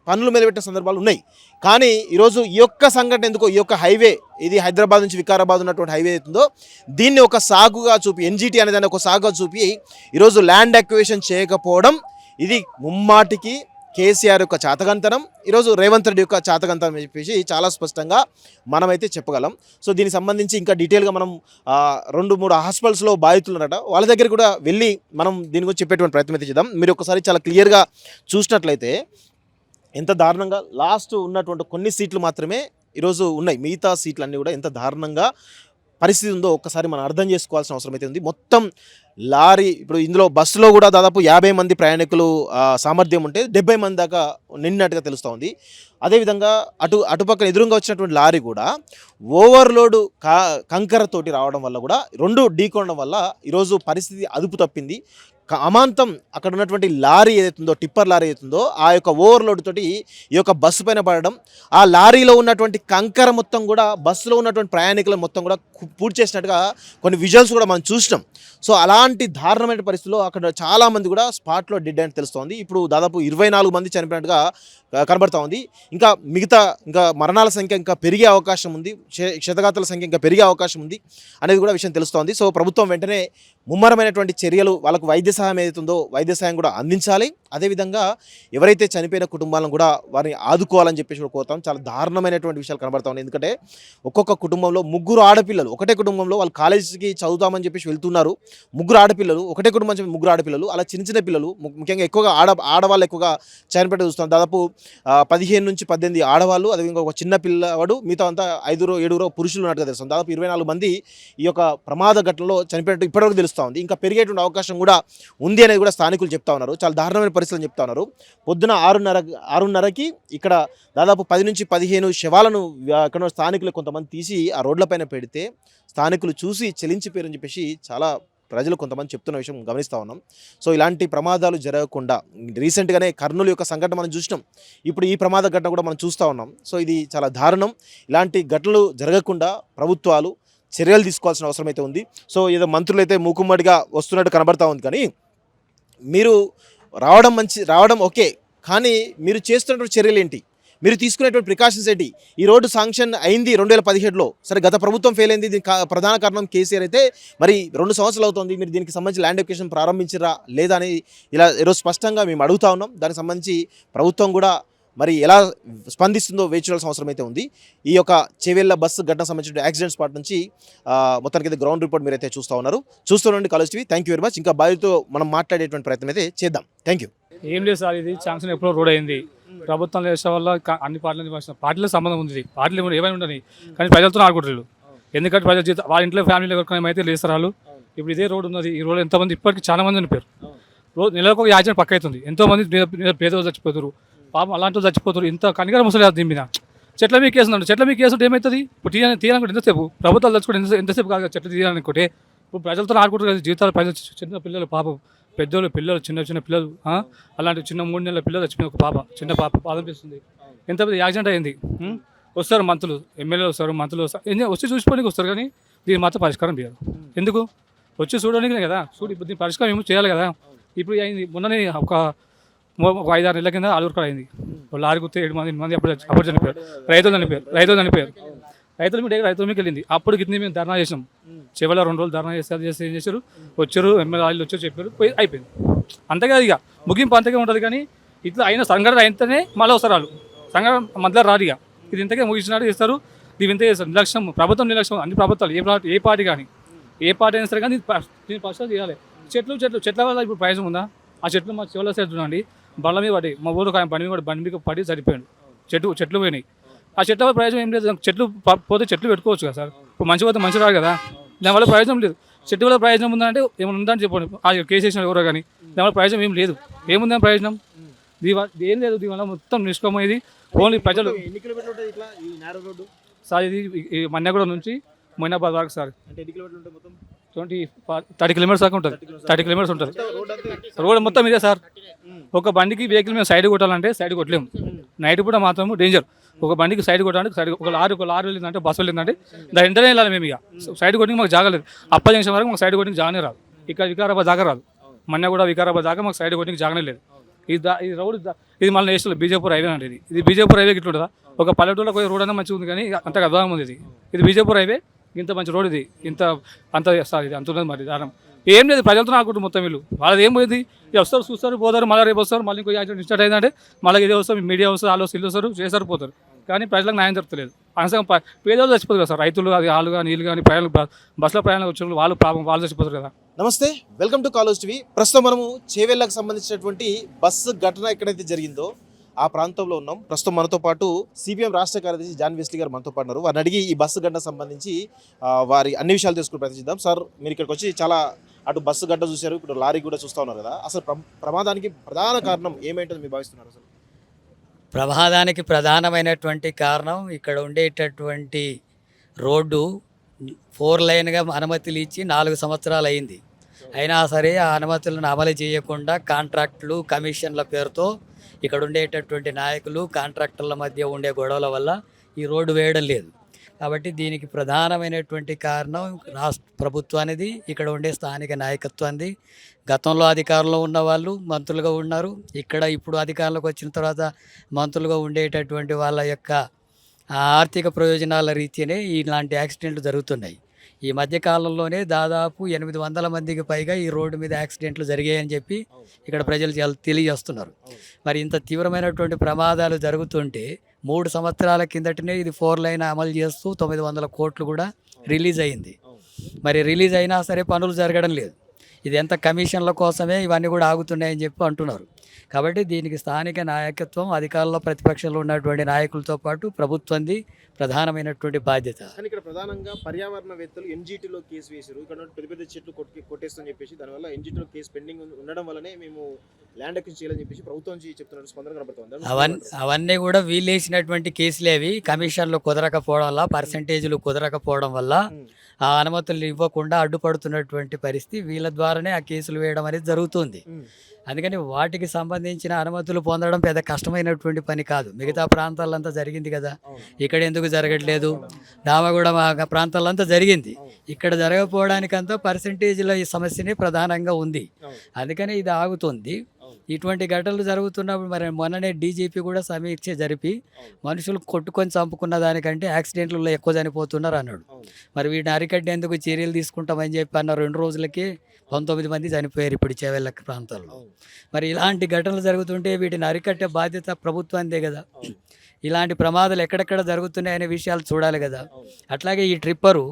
పనులు మెదపెట్టే సందర్భాలు ఉన్నాయి. కానీ ఈరోజు ఈ యొక్క సంఘటన ఎందుకో, ఈ యొక్క హైవే, ఇది హైదరాబాద్ నుంచి వికారాబాద్ ఉన్నటువంటి హైవే అవుతుందో దీన్ని ఒక సాగుగా చూపి, ఎన్జిటి అనే దాన్ని ఒక సాగుగా చూపి ఈరోజు ల్యాండ్ అక్విజిషన్ చేయకపోవడం, ఇది ముమ్మాటికి కేసీఆర్ యొక్క చాతకంతనం, ఈరోజు రేవంత్ రెడ్డి యొక్క చాతకంతనం అని చెప్పేసి చాలా స్పష్టంగా మనమైతే చెప్పగలం. సో దీనికి సంబంధించి ఇంకా డీటెయిల్గా మనం 2-3 హాస్పిటల్స్లో బాధితులు ఉన్నారట, వాళ్ళ దగ్గర కూడా వెళ్ళి మనం దీని గురించి చెప్పేటువంటి ప్రయత్నం అయితే చేద్దాం. మీరు ఒకసారి చాలా క్లియర్గా చూసినట్లయితే ఎంత దారుణంగా లాస్ట్ ఉన్నటువంటి కొన్ని సీట్లు మాత్రమే ఈరోజు ఉన్నాయి, మిగతా సీట్లు అన్నీ కూడా ఎంత దారుణంగా పరిస్థితి ఉందో ఒక్కసారి మనం అర్థం చేసుకోవాల్సిన అవసరం అయితే ఉంది. మొత్తం లారీ, ఇప్పుడు ఇందులో బస్సులో కూడా దాదాపు 50 మంది ప్రయాణికులు సామర్థ్యం ఉంటే 70 మంది దాకా నిన్నట్టుగా తెలుస్తూ ఉంది. అదేవిధంగా అటుపక్కన ఎదురుగా వచ్చినటువంటి లారీ కూడా ఓవర్లోడ్ కంకరతోటి రావడం వల్ల కూడా 2 ఢీకొనడం వల్ల ఈరోజు పరిస్థితి అదుపు తప్పింది. అమాంతం అక్కడ ఉన్నటువంటి లారీ ఏదైతుందో, టిప్పర్ లారీ ఏదైతుందో ఆ యొక్క ఓవర్లోడ్ తోటి ఈ యొక్క బస్సు పైన పడడం, ఆ లారీలో ఉన్నటువంటి కంకర మొత్తం కూడా బస్సులో ఉన్నటువంటి ప్రయాణికులు మొత్తం కూడా పూర్తి చేసినట్టుగా కొన్ని విజువల్స్ కూడా మనం చూసినాం. సో అలాంటి దారుణమైన పరిస్థితుల్లో అక్కడ చాలామంది కూడా స్పాట్లో డెడ్ అని తెలుస్తోంది. ఇప్పుడు దాదాపు 24 మంది చనిపోయినట్టుగా కనబడతా ఉంది. ఇంకా మరణాల సంఖ్య ఇంకా పెరిగే అవకాశం ఉంది, క్షతగాతుల సంఖ్య ఇంకా పెరిగే అవకాశం ఉంది అనేది కూడా విషయం తెలుస్తోంది. సో ప్రభుత్వం వెంటనే ముమ్మరమైనటువంటి చర్యలు, వాళ్ళకు వైద్య సహాయం ఏదైతుందో వైద్య సహాయం కూడా అందించాలి. అదేవిధంగా ఎవరైతే చనిపోయిన కుటుంబాలను కూడా వారిని ఆదుకోవాలని చెప్పేసి కూడా కోరుతాం. చాలా దారుణమైనటువంటి విషయాలు కనబడతా ఉన్నాయి. ఎందుకంటే ఒక్కొక్క కుటుంబంలో 3 ఆడపిల్లలు, ఒకటే కుటుంబంలో వాళ్ళు కాలేజీకి చదువుతామని చెప్పేసి వెళ్తున్నారు. 3 ఆడపిల్లలు, ఒకటే కుటుంబం 3 ఆడపిల్లలు, అలా చిన్న పిల్లలు, ముఖ్యంగా ఎక్కువగా ఆడవాళ్ళు ఎక్కువగా చనిపోయి చూస్తాం. దాదాపు 15 నుంచి 18 ఆడవాళ్ళు, అదేవిధంగా ఒక చిన్న పిల్లవాడు, మిగతా అంతా 5-7 పురుషులు ఉన్నట్టుగా తెలుస్తుంది. దాదాపు 24 మంది ఈ యొక్క ప్రమాద ఘటనలో చనిపోయినట్టు ఇప్పటివరకు తెలుస్తూ ఉంది. ఇంకా పెరిగేటువంటి అవకాశం కూడా ఉంది అనేది కూడా స్థానికులు చెప్తా ఉన్నారు. చాలా దారుణమైన పరిస్థితులు చెప్తా ఉన్నారు. పొద్దున 6:30కి ఇక్కడ దాదాపు 10 నుంచి 15 శవాలను అక్కడ స్థానికులు కొంతమంది తీసి ఆ రోడ్లపైన పెడితే స్థానికులు చూసి చెలించిపోయారని చెప్పేసి చాలా ప్రజలు కొంతమంది చెప్తున్న విషయం గమనిస్తూ ఉన్నాం. సో ఇలాంటి ప్రమాదాలు జరగకుండా రీసెంట్గానే కర్నూలు యొక్క సంఘటన మనం చూసినాం, ఇప్పుడు ఈ ప్రమాద ఘటన కూడా మనం చూస్తూ ఉన్నాం. సో ఇది చాలా దారుణం. ఇలాంటి ఘటనలు జరగకుండా ప్రభుత్వాలు చర్యలు తీసుకోవాల్సిన అవసరం అయితే ఉంది. సో ఏదో మంత్రులు అయితే మూకుమ్మడిగా వస్తున్నట్టు కనబడతా ఉంది. కానీ మీరు రావడం ఓకే, కానీ మీరు చేస్తున్నటువంటి చర్యలు ఏంటి, మీరు తీసుకునేటువంటి ప్రికాషన్స్ ఏంటి? ఈ రోడ్డు శాంక్షన్ అయింది 2017లో, సరే గత ప్రభుత్వం ఫెయిల్ అయింది, దీనికి ప్రధాన కారణం కేసీఆర్ అయితే మరి 2 సంవత్సరాలు అవుతుంది, మీరు దీనికి సంబంధించి ల్యాండ్ ఎక్విజిషన్ ప్రారంభించరా లేదా అని ఇలా ఈరోజు స్పష్టంగా మేము అడుగుతా ఉన్నాం. దానికి సంబంధించి ప్రభుత్వం కూడా మరి ఎలా స్పందిస్తుందో వేచి చూడాల్సిన అవసరం అయితే ఉంది. ఈ యొక్క చేవెళ్ళ బస్సు ఘటన సంబంధించిన యాక్సిడెంట్ స్పాట్ నుంచి మొత్తానికి అయితే గ్రౌండ్ రిపోర్ట్ మీరైతే చూస్తూనండి college TV. Thank you very much. ఇంకా బాధితులతో మనం మాట్లాడేటువంటి ప్రయత్నం అయితే చేద్దాం. Thank you. ఏం లేదు సార్, ఇది శాంక్షన్ ఎప్పుడో రోడ్ అయింది. ప్రభుత్వం చేసే వల్ల అన్ని పార్టీలకు సంబంధం ఉంది. పార్టీలు ఏమైనా ఉండని, కానీ ప్రజలతో ఆడుకుంటారు. ఎందుకంటే ప్రజల జీవితం వాళ్ళ ఇంట్లో ఫ్యామిలీలో ఎవరికైనా అయితే లేస్తారు వాళ్ళు. ఇప్పుడు ఇదే రోడ్ ఉన్నది, ఈ రోడ్ ఎంతమంది ఇప్పటికీ చాలా మంది చనిపోయారు. రోజు నెలకు ఒక యాక్సిడెంట్ పక్క అవుతుంది. ఎంతోమంది పేదలు చచ్చిపోతారు, పాపం అలాంటి చచ్చిపోతారు. ఇంత కనికర ముసలి దీని మీద చెట్ల మీద కేసు ఉందండి. చెట్ల మీద కేసు ఉంటే ఏమవుతుంది? ఇప్పుడు తీయాలనుకుంటే ఎంతసేపు ప్రభుత్వాలు తెచ్చుకుంటే ఎంతసేపు కాదు చెట్లు తీయాలనుకుంటే. ఇప్పుడు ప్రజలతో ఆడుకుంటారు కదా జీవితాలు. ప్రజలు చిన్న పిల్లలు, పాపం పెద్దోళ్ళు, పిల్లలు, చిన్న పిల్లలు, అలాంటి చిన్న 3 నెలల పిల్లలు చచ్చిపోయిన ఒక పాప, చిన్న పాప బాధనిపిస్తుంది. ఎంత పెద్ద యాక్సిడెంట్ అయింది. వస్తారు మంత్రులు, ఎమ్మెల్యేలు వస్తారు, మంత్రులు వస్తారు, వచ్చి చూసుకోవడానికి వస్తారు, కానీ దీని మాత్రం పరిష్కారం తీయాలి. ఎందుకు? వచ్చి చూడడానికి కదా, ఇప్పుడు దీని పరిష్కారం ఏమో చేయాలి కదా. ఇప్పుడు అయింది మొన్ననే ఒక 5-6 నెలల కింద ఆలూరు కూడా అయింది. లారీ గుర్తు 7 మంది అప్పుడు చనిపోయారు. రైతులు చనిపోయారు. రైతుల మీకు వెళ్ళింది. అప్పుడు గిట్ని మేము ధర్నా చేసాం. చివరిలో 2 రోజులు ధర్నా చేస్తే ఏం చేశారు? వచ్చారు ఎమ్మెల్యే వాళ్ళు వచ్చారు, చెప్పారు, అయిపోయింది. అంతేగా ఇక ముగింపు అంతగా ఉంటుంది. కానీ ఇట్లా అయిన సంఘటన అయితేనే మళ్ళీ వస్తారు వాళ్ళు. సంఘటన మధ్యలో రాదు. ఇక ఇది ఇంతకే ముగించినట్టు చేస్తారు. ఇది ఇంత చేస్తారు. నిర్లక్ష్యం, ప్రభుత్వం నిర్లక్ష్యం. అన్ని ప్రభుత్వాలు ఏ పార్టీ కానీ అయినా సరే కానీ దీన్ని పరిస్థితి చేయాలి. చెట్ల వల్ల ఇప్పుడు ప్రయోజనం ఉందా? ఆ చెట్లు మా చివరిలో సైడ్ చూడండి, బళ్ళ మీద పడి మా ఊరు బండి మీద పడి చనిపోయాడు. చెట్లు పోయినాయి. ఆ చెట్ల వల్ల ప్రయోజనం ఏం లేదు. చెట్లు పోతే చెట్లు పెట్టుకోవచ్చు కదా సార్. ఇప్పుడు మంచి పోతే మంచి రాదు కదా. దానివల్ల ప్రయోజనం లేదు. చెట్టు వల్ల ప్రయోజనం ఉందంటే ఏమైనా ఉందని చెప్పండి. ఆ కేసు వేసిన ఎవరో కానీ దానివల్ల ప్రయోజనం ఏం లేదు. ఏముందని ప్రయోజనం? ఏం లేదు. దీనివల్ల మొత్తం నిష్క్రమం. ఓన్లీ ప్రజలు సార్. ఇది మన్యాగూడ నుంచి మొయినాబాద్ వరకు సార్ 30 కిలోమీటర్స్ దాకా ఉంటుంది. 30 కిలోమీటర్స్ ఉంటుంది రోడ్ మొత్తం ఇదే సార్. ఒక బండికి వెహికల్ మేము సైడ్ కొట్టాలంటే సైడ్ కొట్టలేము. నైట్ పూట మాత్రం డేంజర్. ఒక బండికి సైడ్ కొట్టడానికి సైడ్ ఒక లారీ వెళ్ళిందంటే బస్సు వెళ్ళిందంటే దాని వెంటనే వెళ్ళాలి మేము. ఇక సైడ్ కొట్టి మాకు జాగలేదు. అప్ప జంక్షన్ వరకు మాకు సైడ్ కొట్టి జాగానే రాదు. ఇక్కడ వికారాబాద్ దాకా రాదు. మొన్న కూడా వికారాబాద్ దాకా మాకు సైడ్ కొట్టి జాగానే లేదు. ఈ రోడ్ ఇది మళ్ళీ నేషనల్ బీజేపూర్ హైవే అంటే ఇది బీజేపూర్ హైవే ఇట్లా ఉంటుందా? ఒక పల్లెటూరులో పోయే రోడ్ అన్నా మంచిగా ఉంది, కానీ అంతగా అర్థం ఉంది. ఇది బీజేపూర్ హైవే, ఇంత మంచి రోడ్ ఇది, అంత ఇది అంత ఉన్నది. మరి దానం ఏం లేదు, ప్రజలతో ఆడుకుంటారు మొత్తం వీళ్ళు. వాళ్ళది ఏం పోయింది, వస్తారు చూస్తారు పోతారు, మళ్ళీ రేపు వస్తారు, మళ్ళీ ఇంకో యాక్సిడెంట్ స్టార్ట్ అయిందంటే మళ్ళీ ఇదే వస్తారు, మీడియా వస్తారు, వాళ్ళు ఇల్లు వస్తారు, చేస్తారు పోతారు. కానీ ప్రజలకు న్యాయం జరుగుతలేదు. అనవసరం పేదలు చచ్చిపోతారు కదా సార్, రైతులు అది వాళ్ళు కానీ వీళ్ళు కానీ ప్రయాణాలు బస్సులో ప్రయాణాలు వచ్చిన వాళ్ళు వాళ్ళు చచ్చిపోతారు కదా. నమస్తే, వెల్కమ్ టు కాలేజ్ టీవీ. ప్రస్తుతం మనము చేవెళ్ళకు సంబంధించినటువంటి బస్సు ఘటన ఎక్కడైతే జరిగిందో ఆ ప్రాంతంలో ఉన్నాం. ప్రస్తుతం మనతో పాటు సిపిఎం రాష్ట్ర కార్యదర్శి జాన్ వెస్లీ గారు మనతో పాటు ఉన్నారు. వారిని అడిగి ఈ బస్సు ఘటన సంబంధించి వారి అన్ని విషయాలు తెలుసుకుని ప్రయత్నిద్దాం. సార్, మీరు ఇక్కడికి వచ్చి చాలా అటు బస్సు గడ్డ చూశారు, ఇప్పుడు లారీ కూడా చూస్తూ ఉన్నారు కదా, అసలు ప్రమాదానికి ప్రధాన కారణం ఏమైంటుంది మీరు భావిస్తున్నారు? అసలు ప్రమాదానికి ప్రధానమైనటువంటి కారణం ఇక్కడ ఉండేటటువంటి రోడ్డు 4 లైన్గా అనుమతులు ఇచ్చి 4 సంవత్సరాలు అయింది. అయినా సరే ఆ అనుమతులను అమలు చేయకుండా కాంట్రాక్టులు కమిషన్ల పేరుతో ఇక్కడ ఉండేటటువంటి నాయకులు కాంట్రాక్టర్ల మధ్య ఉండే గొడవల వల్ల ఈ రోడ్డు వేయడం లేదు. కాబట్టి దీనికి ప్రధానమైనటువంటి కారణం రాష్ట్ర ప్రభుత్వానిది, ఇక్కడ ఉండే స్థానిక నాయకత్వాన్ని. గతంలో అధికారంలో ఉన్న వాళ్ళు మంత్రులుగా ఉన్నారు, ఇక్కడ ఇప్పుడు అధికారంలోకి వచ్చిన తర్వాత మంత్రులుగా ఉండేటటువంటి వాళ్ళ యొక్క ఆర్థిక ప్రయోజనాల రీత్యానే ఇలాంటి యాక్సిడెంట్లు జరుగుతున్నాయి. ఈ మధ్యకాలంలోనే దాదాపు 800 మందికి పైగా ఈ రోడ్డు మీద యాక్సిడెంట్లు జరిగాయని చెప్పి ఇక్కడ ప్రజలు తెలియజేస్తున్నారు. మరి ఇంత తీవ్రమైనటువంటి ప్రమాదాలు జరుగుతుంటే 3 సంవత్సరాల కిందటనే ఇది 4 లైన్ అమలు చేస్తూ 900 కోట్లు కూడా రిలీజ్ అయింది. మరి రిలీజ్ అయినా సరే పనులు జరగడం లేదు. ఇది ఎంత కమిషన్ల కోసమే ఇవన్నీ కూడా ఆగుతున్నాయని చెప్పి అంటున్నారు. కాబట్టి దీనికి స్థానిక నాయకత్వం, అధికారంలో ప్రతిపక్షంలో ఉన్నటువంటి నాయకులతో పాటు ప్రభుత్వంది ప్రధానమైనటువంటి బాధ్యత. కానీ ఇక్కడ ప్రధానంగా పర్యావరణవేత్తలు ఎన్జీటీలో కేసు వేశారు. ఇక్కడ పెద్ద పెద్ద చెట్లు కొట్టేస్తామని చెప్పేసి, దానివల్ల ఎన్జీటీలో కేసు పెండింగ్ ఉండడం వల్లనే మేము ల్యాండ్ అక్విజిషన్ చేయాలని చెప్పేసి ప్రభుత్వం చెప్తున్నారు. స్పందన కనబడుతుంది. అవన్నీ కూడా వీళ్ళేసినటువంటి కేసులు అవి. కమిషన్లు కుదరకపోవడం వల్ల, పర్సంటేజీలు కుదరకపోవడం వల్ల ఆ అనుమతులు ఇవ్వకుండా అడ్డుపడుతున్నటువంటి పరిస్థితి. వీళ్ళ ద్వారానే ఆ కేసులు వేయడం అనేది జరుగుతుంది. అందుకని వాటికి సంబంధించిన అనుమతులు పొందడం పెద్ద కష్టమైనటువంటి పని కాదు. మిగతా ప్రాంతాలంతా జరిగింది కదా, ఇక్కడ ఎందుకు జరగట్లేదు? దామగూడ ప్రాంతాలంతా జరిగింది, ఇక్కడ జరగకపోవడానికంతా పర్సంటేజ్ల ఈ సమస్యనే ప్రధానంగా ఉంది. అందుకని ఇది ఆగుతుంది. ఇటువంటి ఘటనలు జరుగుతున్నప్పుడు మరి మొన్ననే డీజీపీ కూడా సమీక్ష జరిపి మనుషులు కొట్టుకొని చంపుకున్న దానికంటే యాక్సిడెంట్లలో ఎక్కువ చనిపోతున్నారు అన్నాడు. మరి వీటిని అరికట్టేందుకు చర్యలు తీసుకుంటామని చెప్పి అన్న 2 రోజులకే 19 మంది చనిపోయారు ఇప్పుడు చేవెళ్ళ ప్రాంతాల్లో. మరి ఇలాంటి ఘటనలు జరుగుతుంటే వీటిని అరికట్టే బాధ్యత ప్రభుత్వానిదే కదా. ఇలాంటి ప్రమాదాలు ఎక్కడెక్కడ జరుగుతున్నాయి అనే విషయాలు చూడాలి కదా. అట్లాగే ఈ ట్రిప్పరు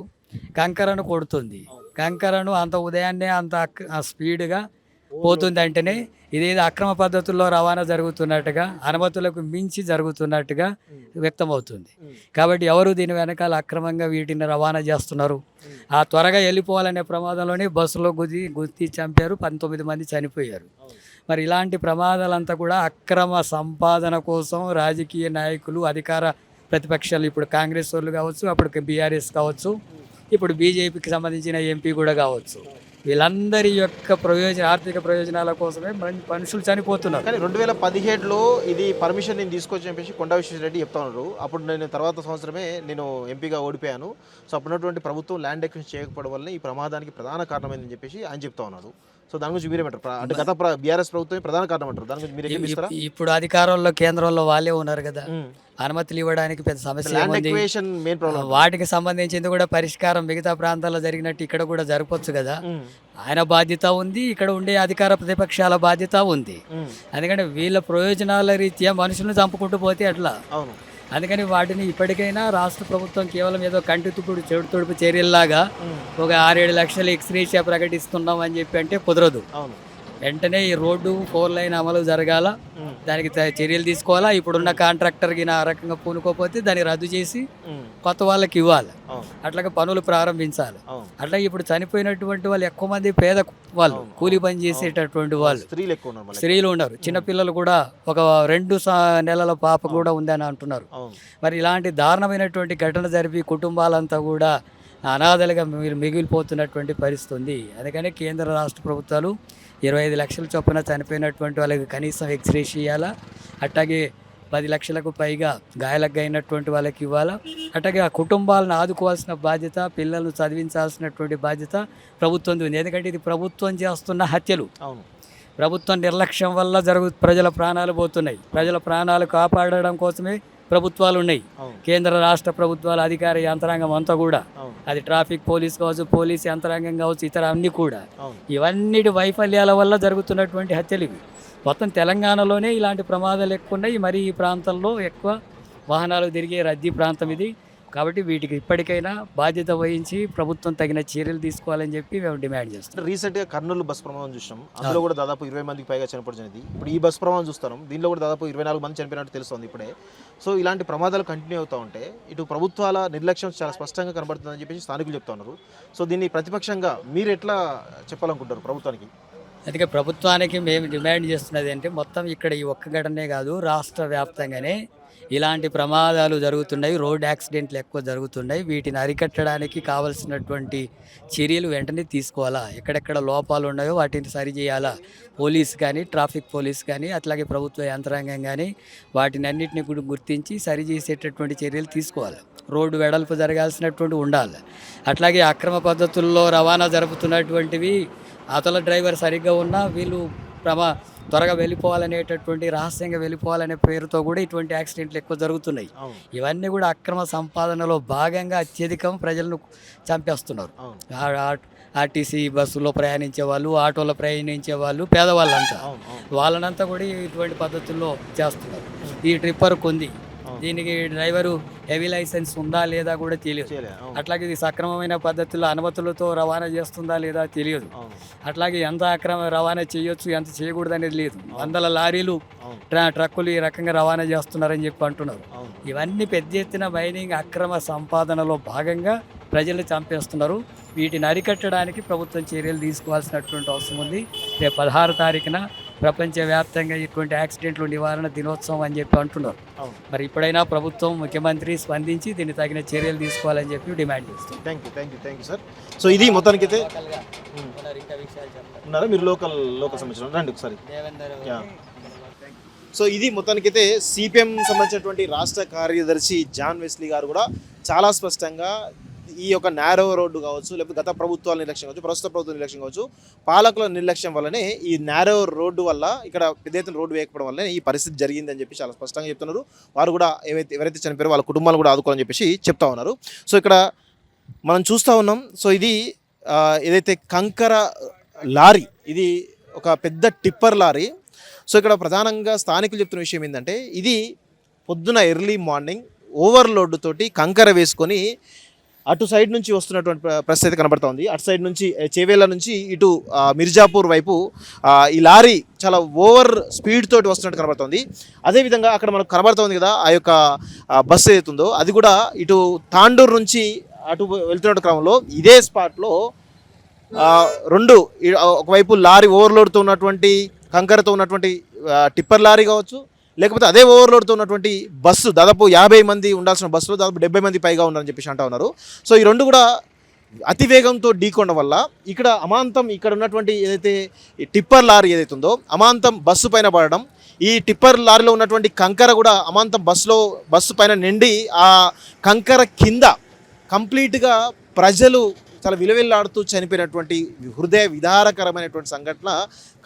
కంకరను కొడుతుంది. కంకరను అంత ఉదయాన్నే అంత స్పీడ్గా పోతుంది అంటేనే ఇదేదో అక్రమ పద్ధతుల్లో రవాణా జరుగుతున్నట్టుగా, అనుమతులకు మించి జరుగుతున్నట్టుగా వ్యక్తమవుతుంది. కాబట్టి ఎవరు దీని వెనకాల అక్రమంగా వీటిని రవాణా చేస్తున్నారు? ఆ త్వరగా వెళ్ళిపోవాలనే ప్రమాదంలోనే బస్సులో గుద్ది చంపారు, 19 మంది చనిపోయారు. మరి ఇలాంటి ప్రమాదాలంతా కూడా అక్రమ సంపాదన కోసం రాజకీయ నాయకులు, అధికార ప్రతిపక్షాలు, ఇప్పుడు కాంగ్రెస్ వాళ్ళు కావచ్చు, అప్పుడు బీఆర్ఎస్ కావచ్చు, ఇప్పుడు బీజేపీకి సంబంధించిన ఎంపీ కూడా కావచ్చు, వీళ్ళందరి యొక్క ఆర్థిక ప్రయోజనాల కోసమే మనుషులు చనిపోతున్నారు. కానీ 2017లో ఇది పర్మిషన్ నేను తీసుకొచ్చి చెప్పేసి కొండా విశ్వేశ్వరరెడ్డి చెప్తా ఉన్నారు. అప్పుడు నేను తర్వాత సంవత్సరమే నేను ఎంపీగా ఓడిపోయాను. సో అప్పుడున్నటువంటి ప్రభుత్వం ల్యాండ్ అక్విజిషన్ చేయకపోవడం వల్ల ఈ ప్రమాదానికి ప్రధాన కారణమైందని చెప్పేసి ఆయన చెప్తా ఉన్నారు. సో దాని గురించి మీరేమంటారు? అంటే గత బీఆర్ఎస్ ప్రభుత్వం ప్రధాన కారణం అంటారు, దాని గురించి మీరు ఇప్పుడు అధికారంలో కేంద్రంలో వాళ్ళే ఉన్నారు కదా, అనుమతులు ఇవ్వడానికి పెద్ద సమస్య ఉంది. వాటికి సంబంధించింది కూడా పరిష్కారం మిగతా ప్రాంతాల్లో జరిగినట్టు ఇక్కడ కూడా జరపొచ్చు కదా. ఆయన బాధ్యత ఉంది, ఇక్కడ ఉండే అధికార ప్రతిపక్షాల బాధ్యత ఉంది. ఎందుకంటే వీళ్ళ ప్రయోజనాల రీత్యా మనుషులను చంపుకుంటూ పోతే అట్లా. అందుకని వాటిని ఇప్పటికైనా రాష్ట్ర ప్రభుత్వం కేవలం ఏదో కంటి తుప్పుడు చెడు తుడుపు చర్యల్లాగా ఒక 6-7 లక్షలు ఎక్స్గ్రేషియా ప్రకటిస్తున్నాం అని చెప్పి అంటే కుదరదు. వెంటనే ఈ రోడ్డు 4 లైన్ అమలు జరగాల, దానికి చర్యలు తీసుకోవాలా. ఇప్పుడున్న కాంట్రాక్టర్కి ఆ రకంగా పూనుకోకపోతే దాన్ని రద్దు చేసి కొత్త వాళ్ళకి ఇవ్వాలి. అట్లాగే పనులు ప్రారంభించాలి. అట్లాగే ఇప్పుడు చనిపోయినటువంటి వాళ్ళు ఎక్కువ మంది పేద వాళ్ళు, కూలి పని చేసేటటువంటి వాళ్ళు, స్త్రీలు ఉన్నారు, చిన్నపిల్లలు కూడా ఒక 2 నెలల పాప కూడా ఉందని అంటున్నారు. మరి ఇలాంటి దారుణమైనటువంటి ఘటన జరిపి కుటుంబాలంతా కూడా అనాథలుగా మిగిలిపోతున్నటువంటి పరిస్థితి ఉంది. అందుకని కేంద్ర రాష్ట్ర ప్రభుత్వాలు 25 లక్షల చొప్పున చనిపోయినటువంటి వాళ్ళకి కనీసం ఎక్స్గ్రేషియా ఇవ్వాలా. అట్లాగే 10 లక్షలకు పైగా గాయాలకు అయినటువంటి వాళ్ళకి ఇవ్వాలా. అట్లాగే ఆ కుటుంబాలను ఆదుకోవాల్సిన బాధ్యత, పిల్లలను చదివించాల్సినటువంటి బాధ్యత ప్రభుత్వం ఉంది. ఎందుకంటే ఇది ప్రభుత్వం చేస్తున్న హత్యలు. అవును. ప్రభుత్వం నిర్లక్ష్యం వల్ల ప్రజల ప్రాణాలు పోతున్నాయి. ప్రజల ప్రాణాలు కాపాడడం కోసమే ప్రభుత్వాలు ఉన్నాయి. కేంద్ర రాష్ట్ర ప్రభుత్వాల అధికార యంత్రాంగం అంతా కూడా, అది ట్రాఫిక్ పోలీస్ కావచ్చు, పోలీస్ యంత్రాంగం కావచ్చు, ఇతర అన్నీ కూడా ఇవన్నిటి వైఫల్యాల వల్ల జరుగుతున్నటువంటి హత్యలు ఇవి. మొత్తం తెలంగాణలోనే ఇలాంటి ప్రమాదాలు ఎక్కువ ఉన్నాయి. మరి ఈ ప్రాంతంలో ఎక్కువ వాహనాలు తిరిగే రద్దీ ప్రాంతం ఇది. కాబట్టి వీటికి ఇప్పటికైనా బాధ్యత వహించి ప్రభుత్వం తగిన చర్యలు తీసుకోవాలని చెప్పి మేము డిమాండ్ చేస్తాం. రీసెంట్గా కర్నూలు బస్ ప్రమాదం చూసాం. అందులో కూడా దాదాపు 20 మందికి పైగా చనిపోవడం జరిగింది. ఇప్పుడు ఈ బస్ ప్రమాదం చూస్తాం, దీనిలో కూడా దాదాపు 24 మంది చనిపోయినట్టు తెలుస్తుంది ఇప్పుడే. సో ఇలాంటి ప్రమాదాలు కంటిన్యూ అవుతూ ఉంటే ఇటు ప్రభుత్వాల నిర్లక్ష్యం చాలా స్పష్టంగా కనబడుతుందని చెప్పేసి స్థానికులు చెప్తా ఉన్నారు. సో దీన్ని ప్రతిపక్షంగా మీరు ఎట్లా చెప్పాలనుకుంటారు ప్రభుత్వానికి? అందుకే ప్రభుత్వానికి మేము డిమాండ్ చేస్తున్నది అంటే మొత్తం ఇక్కడ ఈ ఒక్క ఘటనే కాదు, రాష్ట్ర వ్యాప్తంగానే ఇలాంటి ప్రమాదాలు జరుగుతున్నాయి, రోడ్ యాక్సిడెంట్లు ఎక్కువ జరుగుతున్నాయి. వీటిని అరికట్టడానికి కావాల్సినటువంటి చర్యలు వెంటనే తీసుకోవాలా. ఎక్కడెక్కడ లోపాలు ఉన్నాయో వాటిని సరిచేయాలా. పోలీస్ కానీ, ట్రాఫిక్ పోలీస్ కానీ, అట్లాగే ప్రభుత్వ యంత్రాంగం కానీ వాటిని అన్నింటినీ కూడా గుర్తించి సరిచేసేటటువంటి చర్యలు తీసుకోవాలి. రోడ్డు వెడల్పు జరగాల్సినటువంటి ఉండాలి. అట్లాగే అక్రమ పద్ధతుల్లో రవాణా జరుపుతున్నటువంటివి అవతల డ్రైవర్ సరిగ్గా ఉన్నా వీళ్ళు త్వరగా వెళ్ళిపోవాలనేటటువంటి, రహస్యంగా వెళ్ళిపోవాలనే పేరుతో కూడా ఇటువంటి యాక్సిడెంట్లు ఎక్కువ జరుగుతున్నాయి. ఇవన్నీ కూడా అక్రమ సంపాదనలో భాగంగా అత్యధికం ప్రజలను చంపేస్తున్నారు. ఆర్టీసీ బస్సులో ప్రయాణించే వాళ్ళు, ఆటోలో ప్రయాణించే వాళ్ళు, పేదవాళ్ళంతా వాళ్ళనంతా కూడా ఇటువంటి పద్ధతుల్లో చేస్తున్నారు. ఈ ట్రిప్పర్ కొంది, దీనికి డ్రైవరు హెవీ లైసెన్స్ ఉందా లేదా కూడా తెలియదు. అట్లాగే ఇది సక్రమమైన పద్ధతిలో అనుమతులతో రవాణా చేస్తుందా లేదా తెలియదు. అట్లాగే ఎంత అక్రమ రవాణా చేయొచ్చు, ఎంత చేయకూడదు అనేది లేదు. వందల లారీలు, ట్రక్కులు ఈ రకంగా రవాణా చేస్తున్నారని చెప్పి అంటున్నారు. ఇవన్నీ పెద్ద ఎత్తున మైనింగ్ అక్రమ సంపాదనలో భాగంగా ప్రజలు చంపేస్తున్నారు. వీటిని అరికట్టడానికి ప్రభుత్వం చర్యలు తీసుకోవాల్సినటువంటి అవసరం ఉంది. రేపు 16 తారీఖున ప్రపంచవ్యాప్తంగా ఇటువంటి యాక్సిడెంట్లు నివారణ దినోత్సవం అని చెప్పి అంటున్నారు. మరి ఇప్పుడైనా ప్రభుత్వం, ముఖ్యమంత్రి స్పందించి దీన్ని తగిన చర్యలు తీసుకోవాలని చెప్పి డిమాండ్ చేస్తాం. Thank you sir. సో ఇది మొత్తానికైతే ఉన్నారా మీరు లోకల్ సంబంధించిన రండి ఒకసారి. సో ఇది మొత్తానికైతే సిపిఎం సంబంధించినటువంటి రాష్ట్ర కార్యదర్శి జాన్ వెస్లీ గారు కూడా చాలా స్పష్టంగా ఈ యొక్క నేరో రోడ్డు కావచ్చు, లేకపోతే గత ప్రభుత్వాల నిర్లక్ష్యం కావచ్చు, ప్రస్తుత ప్రభుత్వ నిర్లక్ష్యం కావచ్చు, పాలకుల నిర్లక్ష్యం వల్లనే ఈ నేరో రోడ్డు వల్ల ఇక్కడ పెద్ద ఎత్తున రోడ్డు వేయకపోవడం వల్లనే ఈ పరిస్థితి జరిగిందని చెప్పి చాలా స్పష్టంగా చెప్తున్నారు. వారు కూడా ఎవరైతే చనిపోయారో వాళ్ళ కుటుంబాలు కూడా ఆదుకోవాలని చెప్పేసి చెప్తా ఉన్నారు. సో ఇక్కడ మనం చూస్తూ ఉన్నాం. సో ఇది ఏదైతే కంకర లారీ, ఇది ఒక పెద్ద టిప్పర్ లారీ. సో ఇక్కడ ప్రధానంగా స్థానికులు చెప్తున్న విషయం ఏంటంటే, ఇది పొద్దున ఎర్లీ మార్నింగ్ ఓవర్లోడ్ తోటి కంకర వేసుకొని అటు సైడ్ నుంచి వస్తున్నటువంటి పరిస్థితి కనబడుతోంది. అటు సైడ్ నుంచి చేవేళ్ళ నుంచి ఇటు మిర్జాపూర్ వైపు ఈ లారీ చాలా ఓవర్ స్పీడ్ తోటి వస్తున్నట్టు కనబడుతోంది. అదేవిధంగా అక్కడ మనకు కనబడుతోంది కదా ఆ యొక్క బస్సు ఏదైతుందో అది కూడా ఇటు తాండూరు నుంచి అటు వెళ్తున్న క్రమంలో ఇదే స్పాట్లో ఒకవైపు లారీ ఓవర్లోడ్తో ఉన్నటువంటి కంకరతో ఉన్నటువంటి టిప్పర్ లారీ కావచ్చు, లేకపోతే అదే ఓవర్లోడ్తో ఉన్నటువంటి బస్సు, దాదాపు 50 మంది ఉండాల్సిన బస్సులో దాదాపు 70 మంది పైగా ఉన్నారని చెప్పేసి అంటా ఉన్నారు. సో ఈ రెండు కూడా అతివేగంతో ఢీకొనడం వల్ల ఇక్కడ అమాంతం ఇక్కడ ఉన్నటువంటి ఏదైతే టిప్పర్ లారీ ఏదైతే ఉందో అమాంతం బస్సు పైన పడడం, ఈ టిప్పర్ లారీలో ఉన్నటువంటి కంకర కూడా అమాంతం బస్సు పైన నిండి ఆ కంకర కింద కంప్లీట్గా ప్రజలు చాలా విలువెల్లాడుతూ చనిపోయినటువంటి హృదయ విదారకరమైనటువంటి సంఘటన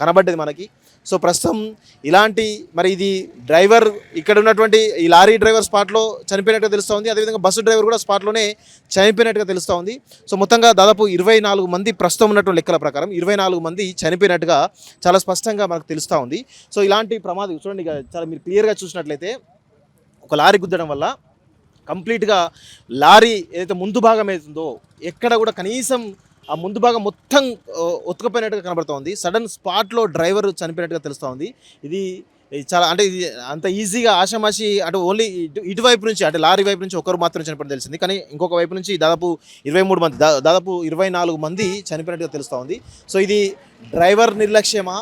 కనబడ్డది మనకి. సో ప్రస్తుతం ఇలాంటి మరి ఇది డ్రైవర్ ఇక్కడ ఉన్నటువంటి ఈ లారీ డ్రైవర్ స్పాట్లో చనిపోయినట్టుగా తెలుస్తూ, అదేవిధంగా బస్సు డ్రైవర్ కూడా స్పాట్లోనే చనిపోయినట్టుగా తెలుస్తూ ఉంది. సో మొత్తంగా దాదాపు 24 మంది ప్రస్తుతం ఉన్నటువంటి లెక్కల ప్రకారం 24 మంది చనిపోయినట్టుగా చాలా స్పష్టంగా మనకు తెలుస్తూ ఉంది. సో ఇలాంటి ప్రమాదం చూడండి, చాలా మీరు క్లియర్గా చూసినట్లయితే ఒక లారీ గుద్దడం వల్ల కంప్లీట్గా లారీ ఏదైతే ముందు భాగం అవుతుందో ఎక్కడ కూడా కనీసం ఆ ముందు భాగం మొత్తం ఉతకపోయినట్టుగా కనబడుతోంది. సడన్ స్పాట్లో డ్రైవర్ చనిపోయినట్టుగా తెలుస్తూ ఉంది. ఇది చాలా అంటే ఇది అంత ఈజీగా ఆషామాషి అంటే ఓన్లీ ఇటువైపు నుంచి అంటే లారీ వైపు నుంచి ఒకరు మాత్రం చనిపోవడం తెలిసింది. కానీ ఇంకొక వైపు నుంచి దాదాపు 23 మంది దాదాపు 24 మంది చనిపోయినట్టుగా తెలుస్తూ ఉంది. సో ఇది డ్రైవర్ నిర్లక్ష్యమా,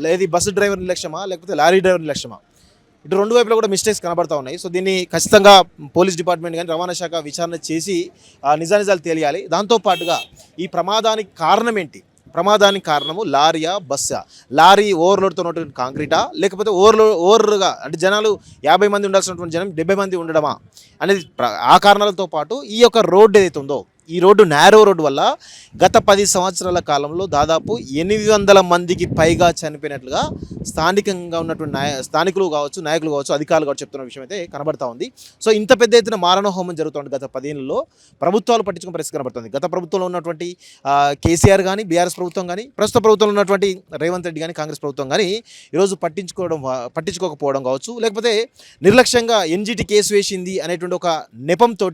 లేదు బస్సు డ్రైవర్ నిర్లక్ష్యమా, లేకపోతే లారీ డ్రైవర్ నిర్లక్ష్యమా? ఇటు రెండు వైపులో కూడా మిస్టేక్స్ కనబడతా ఉన్నాయి. సో దీన్ని ఖచ్చితంగా పోలీస్ డిపార్ట్మెంట్ కానీ రవాణా శాఖ విచారణ చేసి నిజానిజాలు తెలియాలి. దాంతోపాటుగా ఈ ప్రమాదానికి కారణం ఏంటి, ప్రమాదానికి కారణము లారీయా బస్సా, లారీ ఓవర్లోడ్తో ఉన్నటువంటి కాంక్రీటా, లేకపోతే ఓవర్గా అంటే జనాలు 50 మంది ఉండాల్సినటువంటి జనం 70 మంది ఉండడమా అనేది ఆ కారణాలతో పాటు ఈ యొక్క రోడ్డు ఏదైతే ఉందో ఈ రోడ్డు నేరో రోడ్డు వల్ల గత 10 సంవత్సరాల కాలంలో దాదాపు 800 మందికి పైగా చనిపోయినట్లుగా స్థానికంగా ఉన్నటువంటి స్థానికులు కావచ్చు, నాయకులు కావచ్చు, అధికారులు కావచ్చు చెప్తున్న విషయం అయితే కనబడతా ఉంది. సో ఇంత పెద్ద ఎత్తున మారణ హోమం జరుగుతుంది గత 10 ఏళ్ళలో. ప్రభుత్వాలు పట్టించుకునే పరిస్థితి కనబడుతుంది. గత ప్రభుత్వంలో ఉన్నటువంటి కేసీఆర్ కానీ, బీఆర్ఎస్ ప్రభుత్వం కానీ, ప్రస్తుత ప్రభుత్వంలో ఉన్నటువంటి రేవంత్ రెడ్డి కానీ, కాంగ్రెస్ ప్రభుత్వం కానీ ఈరోజు పట్టించుకోకపోవడం కావచ్చు, లేకపోతే నిర్లక్ష్యంగా ఎన్జిటి కేసు వేసింది అనేటువంటి ఒక నెపంతో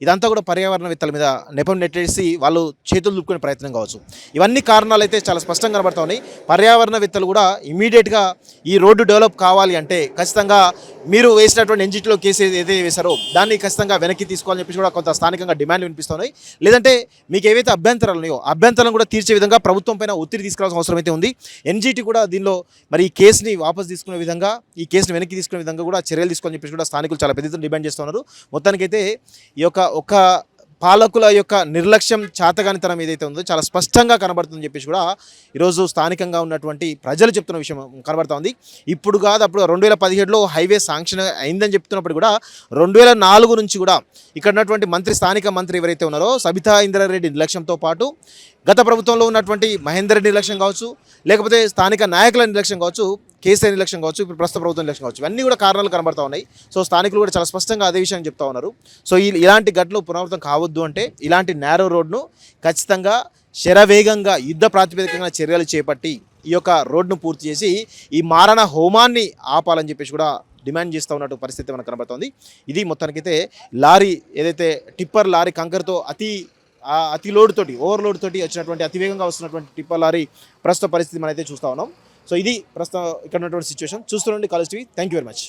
ఇదంతా కూడా పర్యావరణవేత్తల మీద నెపం నెట్టేసి వాళ్ళు చేతులు దుక్కునే ప్రయత్నం కావచ్చు. ఇవన్నీ కారణాలు అయితే చాలా స్పష్టంగా కనబడతా ఉన్నాయి. పర్యావరణవేత్తలు కూడా ఇమీడియట్గా ఈ రోడ్డు డెవలప్ కావాలి అంటే ఖచ్చితంగా మీరు వేసినటువంటి ఎన్జిటిలో కేసు ఏదైతే వేశారో దాన్ని ఖచ్చితంగా వెనక్కి తీసుకోవాలని చెప్పేసి కూడా కొంత స్థానికంగా డిమాండ్లు వినిపిస్తున్నాయి. లేదంటే మీకు ఏవైతే అభ్యంతరాలు ఉన్నాయో అభ్యంతరాలను కూడా తీర్చే విధంగా ప్రభుత్వం పైన ఒత్తిడి తీసుకురావాల్సిన అవసరం అయితే ఉంది. ఎన్జిటి కూడా దీనిలో మరి ఈ కేసుని వాపసు తీసుకునే విధంగా, ఈ కేసుని వెనక్కి తీసుకునే విధంగా కూడా చర్యలు తీసుకోవాలని చెప్పేసి కూడా స్థానికులు చాలా పెద్ద ఎత్తున డిమాండ్ చేస్తున్నారు. మొత్తానికైతే ఈ యొక్క పాలకుల యొక్క నిర్లక్ష్యం, చాతగానితనం ఏదైతే ఉందో చాలా స్పష్టంగా కనబడుతుందని చెప్పేసి కూడా ఈరోజు స్థానికంగా ఉన్నటువంటి ప్రజలు చెప్తున్న విషయం కనబడుతూ ఉంది. ఇప్పుడు కాదు, అప్పుడు 2017లో హైవే శాంక్షన్ అయిందని చెప్తున్నప్పుడు కూడా 2004 నుంచి కూడా ఇక్కడ ఉన్నటువంటి స్థానిక మంత్రి ఎవరైతే ఉన్నారో సబితా ఇంద్రారెడ్డి నిర్లక్ష్యంతో పాటు గత ప్రభుత్వంలో ఉన్నటువంటి మహేందర్ రెడ్డి నిర్లక్ష్యం కావచ్చు, లేకపోతే స్థానిక నాయకుల నిర్లక్ష్యం కావచ్చు, కేసీఆర్ నిర్లక్ష్యం కావచ్చు, ఇప్పుడు ప్రస్తుత ప్రభుత్వం నిర్లక్ష్యం కావచ్చు, ఇవన్నీ కూడా కారణాలు కనబడతా ఉన్నాయి. సో స్థానికులు కూడా చాలా స్పష్టంగా అదే విషయాన్ని చెప్తా ఉన్నారు. సో ఇలాంటి ఘటనలు పునరావృతం కావద్దు అంటే ఇలాంటి నేరో రోడ్ను ఖచ్చితంగా శరవేగంగా యుద్ధ ప్రాతిపదికంగా చర్యలు చేపట్టి ఈ యొక్క రోడ్ను పూర్తి చేసి ఈ మారణ హోమాన్ని ఆపాలని చెప్పేసి కూడా డిమాండ్ చేస్తూ ఉన్నట్టు పరిస్థితి మనకు కనబడుతుంది. ఇది మొత్తానికైతే లారీ ఏదైతే టిప్పర్ లారీ కంకర్తో అతి లోడ్తోటి, ఓవర్లోడ్ తోటి వచ్చినటువంటి అతివేగంగా వస్తున్నటువంటి టిప్పర్ లారీ ప్రస్తుత పరిస్థితి మనం అయితే చూస్తూ ఉన్నాం. సో ఇది ప్రస్తుతం ఇక్కడ ఉన్నటువంటి సిచ్యువేషన్. చూస్తుండండి college TV. Thank you very much.